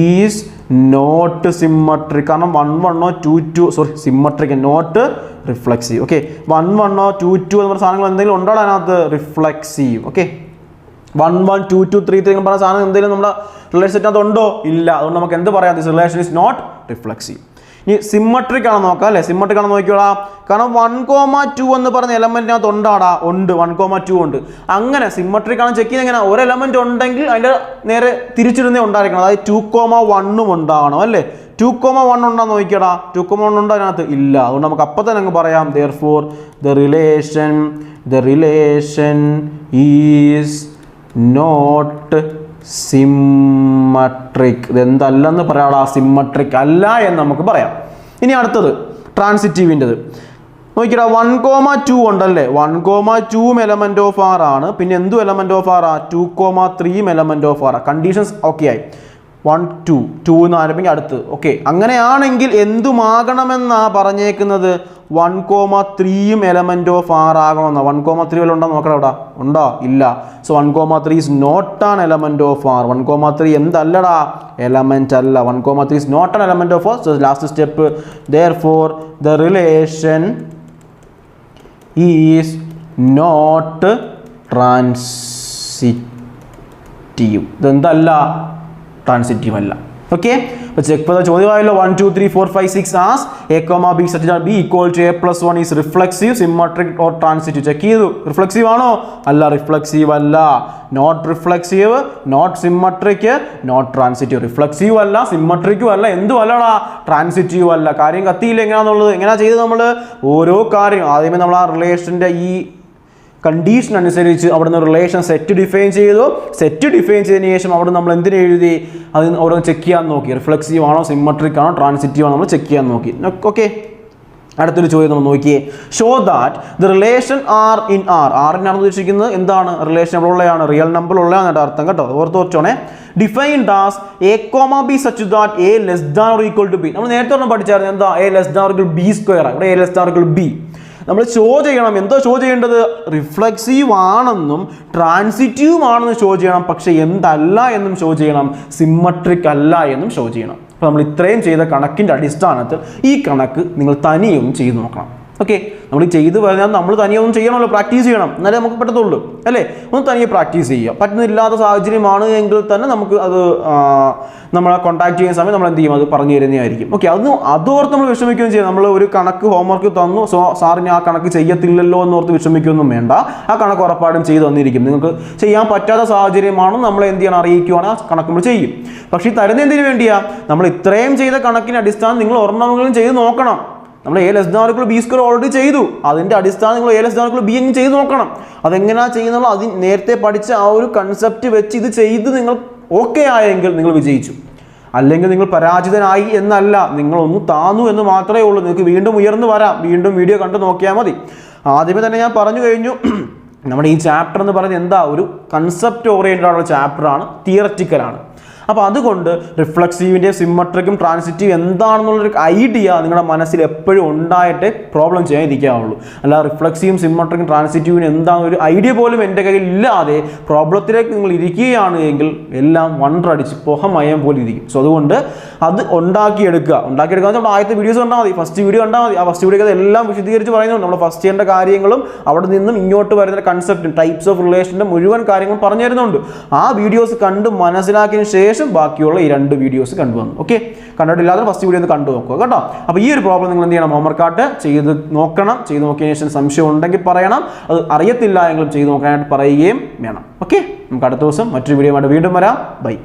is not symmetric. കാരണം 1 1 2 2 sorry symmetric not reflexive. Okay 1 1 2 2 എന്ന് പറഞ്ഞ സാധനങ്ങൾ എന്തെങ്കിലും ഉണ്ടോ അതിനകത്ത് റിഫ്ലക്സീവ്. ഓക്കെ 1 1 2 2 3 3 എന്ന് പറഞ്ഞ സാധനം എന്തെങ്കിലും നമ്മുടെ റിലേഷൻ സെറ്റിനകത്ത് ഉണ്ടോ ഇല്ല. അതുകൊണ്ട് നമുക്ക് എന്ത് പറയാം this relation is not reflexive. ഇനി സിമ്മട്രിക് ആണെന്ന് നോക്കാം അല്ലേ. സിമ്മട്രിക് ആണെന്ന് നോക്കിയോളാം. കാരണം 1 2 എന്ന് പറഞ്ഞ എലമെന്റിനകത്ത് ഉണ്ടാടാ ഉണ്ട് 1 2 ഉണ്ട്. അങ്ങനെ സിമ്മട്രിക് ആണ് ചെക്ക് ചെയ്യുന്നത് എങ്ങനെ ഒരു എലമെന്റ് ഉണ്ടെങ്കിൽ അതിന്റെ നേരെ തിരിച്ചിടുന്നേ ഉണ്ടായിരിക്കണം. അതായത് 2 1 ഉണ്ടാവണം അല്ലേ. 2 1 ഉണ്ടോ നോക്കിയടാ. 2 1 ഉണ്ടോ അതിനകത്ത് ഇല്ല. അതുകൊണ്ട് നമുക്ക് അപ്പം തന്നെ അങ്ങ് പറയാം therefore the relation is not symmetric. ഇതെന്തല്ലെന്ന് പറയാടാ സിമ്മട്രിക് അല്ല എന്ന് നമുക്ക് പറയാം. ഇനി അടുത്തത് ട്രാൻസിറ്റീവിൻ്റെത് നോക്കിടാ. 1 2 ഉണ്ടല്ലേ. 1 2 എലമെന്റ് ഓഫ് ആർ ആണ്. പിന്നെ എന്തു element of R 2 3 element of R. Conditions okay ആയി. 1 2 എന്ന് ആരംഭിക്കും അടുത്ത്. ഓക്കെ അങ്ങനെയാണെങ്കിൽ എന്തുമാകണമെന്നാ പറഞ്ഞേക്കുന്നത് 1 3 എലമെന്റ് ഓഫ് ആർ ആകണമെന്നാ. 1 3 വല്ല ഉണ്ടോ നോക്കണം. അവിടെ ഉണ്ടോ ഇല്ല. So 1 3 is not an element of R. 1 3 എന്തല്ലടാ എലമെന്റ് അല്ല. 1 3 is not an element of R. So last step therefore the relation is not transitive. ഇതെന്തല്ല ട്രാൻസിറ്റീവ് അല്ല. ഓക്കെ അപ്പോൾ ചെക്ക് ചെയ്ത ചോദ്യമായല്ലോ 1 2 3 4 5 6 as a, b such that b equal to a plus 1 is reflexive symmetric or transitive. Check ചെയ്തു reflexive ആണോ അല്ല. Reflexive അല്ല. Not reflexive not symmetric not transitive. Reflexive അല്ല സിമ്മട്രിക്കും അല്ല എന്തും അല്ലടാ ട്രാൻസിറ്റീവ് അല്ല. കാര്യം കത്തിയില്ല എങ്ങനെയാണെന്നുള്ളത്. എങ്ങനെയാ ചെയ്ത് നമ്മൾ ഓരോ കാര്യം ആദ്യമേ നമ്മൾ ആ റിലേഷൻ്റെ ഈ കണ്ടീഷൻ അനുസരിച്ച് അവിടുന്ന് റിലേഷൻ സെറ്റ് ഡിഫൈൻ ചെയ്തു. സെറ്റ് ഡിഫൈൻ ചെയ്തതിന് ശേഷം അവിടെ നമ്മൾ എന്തിനു എഴുതി അത് ഓരോന്ന് ചെക്ക് ചെയ്യാൻ നോക്കി. റിഫ്ലക്സീവ് ആണോ സിമ്മട്രിക് ആണോ ട്രാൻസിറ്റീവ് ആണോ നമ്മൾ ചെക്ക് ചെയ്യാൻ നോക്കി. ഓക്കെ അടുത്തൊരു ചോദ്യം നമ്മൾ നോക്കിയേ. Show that the relation R in R. ആറിന് ആണെന്ന് ഉദ്ദേശിക്കുന്നത് എന്താണ്? റിലേഷൻ ഉള്ളതാണ്, റിയൽ നമ്പർ ഉള്ളതാണ് അർത്ഥം കേട്ടോ. ഓർത്തോണേ. Defined as a comma b such that a less than or equal to b. നമ്മൾ നേരത്തെ ഒരെണ്ണം പഠിച്ചായിരുന്നു, എന്താ? A less than or equal b square. ഇവിടെ a less than or equal b. നമ്മൾ ഷോ ചെയ്യണം. എന്തോ ഷോ ചെയ്യേണ്ടത്? റിഫ്ലെക്സീവ് ആണെന്നും ട്രാൻസിറ്റീവ് ആണെന്നും ഷോ ചെയ്യണം. പക്ഷെ എന്തല്ല എന്നും ഷോ ചെയ്യണം? സിമ്മട്രിക് അല്ല എന്നും ഷോ ചെയ്യണം. അപ്പോൾ നമ്മൾ ഇത്രയും ചെയ്ത കണക്കിൻ്റെ അടിസ്ഥാനത്തിൽ ഈ കണക്ക് നിങ്ങൾ തനിയും ചെയ്ത് നോക്കണം. ഓക്കെ, നമ്മൾ ചെയ്ത് പറഞ്ഞാൽ നമ്മൾ തനിയെ ഒന്നും ചെയ്യണമല്ലോ, പ്രാക്ടീസ് ചെയ്യണം, എന്നാലേ നമുക്ക് പറ്റത്തുള്ളൂ അല്ലേ. ഒന്ന് തനിയെ പ്രാക്ടീസ് ചെയ്യുക. പറ്റുന്നില്ലാത്ത സാഹചര്യമാണ് എങ്കിൽ തന്നെ നമുക്ക് അത് നമ്മളെ കോൺടാക്ട് ചെയ്യുന്ന സമയം നമ്മൾ എന്ത് ചെയ്യും? അത് പറഞ്ഞു തരുന്നതായിരിക്കും. ഓക്കെ, അതോർത്ത് നമ്മൾ വിഷമിക്കുകയും ചെയ്യാം. നമ്മൾ ഒരു കണക്ക് ഹോംവർക്ക് തന്നു, സാറിന് ആ കണക്ക് ചെയ്യത്തില്ലല്ലോ എന്നോർത്ത് വിഷമിക്കുകയൊന്നും വേണ്ട. ആ കണക്ക് ഉറപ്പാടും ചെയ്തു തന്നിരിക്കും. നിങ്ങൾക്ക് ചെയ്യാൻ പറ്റാത്ത സാഹചര്യമാണ് നമ്മളെ എന്ത് ചെയ്യണം? അറിയിക്കുവാണ്. ആ കണക്ക് നമ്മൾ ചെയ്യും. പക്ഷേ ഈ തരുന്ന എന്തിനു വേണ്ടിയാ? നമ്മൾ ഇത്രയും ചെയ്ത കണക്കിന് അടിസ്ഥാനം നിങ്ങൾ ഒരെണ്ണമെങ്കിലും ചെയ്ത് നോക്കണം. നമ്മൾ A less than or equal b square already ചെയ്തു. അതിൻ്റെ അടിസ്ഥാനം നിങ്ങൾ A less than or equal B എങ്ങനെ ചെയ്ത് നോക്കണം. അതെങ്ങനെയാണ് ചെയ്യുന്നത്? അത് നേരത്തെ പഠിച്ച ആ ഒരു കൺസെപ്റ്റ് വെച്ച് ഇത് ചെയ്ത് നിങ്ങൾ ഓക്കെ ആയെങ്കിൽ നിങ്ങൾ വിജയിച്ചു. അല്ലെങ്കിൽ നിങ്ങൾ പരാജിതനായി എന്നല്ല, നിങ്ങളൊന്ന് താന്നു എന്ന് മാത്രമേ ഉള്ളൂ. നിങ്ങൾക്ക് വീണ്ടും ഉയർന്നു വരാം. വീണ്ടും വീഡിയോ കണ്ടു നോക്കിയാൽ മതി. ആദ്യമേ തന്നെ ഞാൻ പറഞ്ഞു കഴിഞ്ഞു, നമ്മുടെ ഈ ചാപ്റ്റർ എന്ന് പറയുന്നത് എന്താ? ഒരു കൺസെപ്റ്റ് ഓറിയൻറ്റഡ് ആയിട്ടുള്ള ചാപ്റ്ററാണ്, തിയററ്റിക്കലാണ്. അപ്പോൾ അതുകൊണ്ട് റിഫ്ലക്സീവിൻ്റെ സിമ്മട്രിക്കും ട്രാൻസിറ്റീവ് എന്താണെന്നുള്ളൊരു ഐഡിയ നിങ്ങളുടെ മനസ്സിൽ എപ്പോഴും ഉണ്ടായിട്ടേ പ്രോബ്ലം ചെയ്യാനിരിക്കാവുള്ളൂ. അല്ല റിഫ്ലക്സീവും സിമ്മട്രിക്കും ട്രാൻസിറ്റീവിന് എന്താണെന്നൊരു ഐഡിയ പോലും എൻ്റെ കയ്യിൽ ഇല്ലാതെ പ്രോബ്ലത്തിലേക്ക് നിങ്ങൾ ഇരിക്കുകയാണ് എങ്കിൽ എല്ലാം വണ്ടടിച്ച് പുഹമയം പോലെ ഇരിക്കും. സോ അതുകൊണ്ട് അത് ഉണ്ടാക്കിയെടുക്കുക നമ്മൾ ആദ്യത്തെ വീഡിയോസ് കണ്ടാൽ മതി, ഫസ്റ്റ് വീഡിയോ കണ്ടാൽ മതി. ആ ഫസ്റ്റ് വീഡിയോ എല്ലാം വിശദീകരിച്ച് പറയുന്നുണ്ട്. നമ്മൾ ഫസ്റ്റ് ചെയ്യേണ്ട കാര്യങ്ങളും അവിടെ നിന്നും ഇങ്ങോട്ട് വരുന്ന കൺസെപ്റ്റും ടൈപ്സ് ഓഫ് റിലേഷൻ്റെ മുഴുവൻ കാര്യങ്ങളും പറഞ്ഞു തരുന്നുണ്ട്. ആ വീഡിയോസ് കണ്ട് മനസ്സിലാക്കിയതിന് ശേഷം ബാക്കിയുള്ള ഈ 2 വീഡിയോസ് കണ്ടുവന്നു. ഓക്കെ, കണ്ടിട്ടില്ലാതെ ഫസ്റ്റ് വീഡിയോ ഒന്ന് കണ്ടു നോക്കുക കേട്ടോ. അപ്പോൾ ഈ ഒരു പ്രോബ്ലം നിങ്ങൾ എന്ത് ചെയ്യണം? ഹോംവർക്കായിട്ട് ചെയ്ത് നോക്കണം. ചെയ്ത് നോക്കിയതിന് ശേഷം സംശയം ഉണ്ടെങ്കിൽ പറയണം. അത് അറിയത്തില്ല എങ്കിലും ചെയ്ത് നോക്കാനായിട്ട് പറയുകയും വേണം. ഓക്കെ, നമുക്ക് അടുത്ത ദിവസം മറ്റൊരു വീഡിയോ ആയിട്ട് വീണ്ടും വരാം. ബൈ.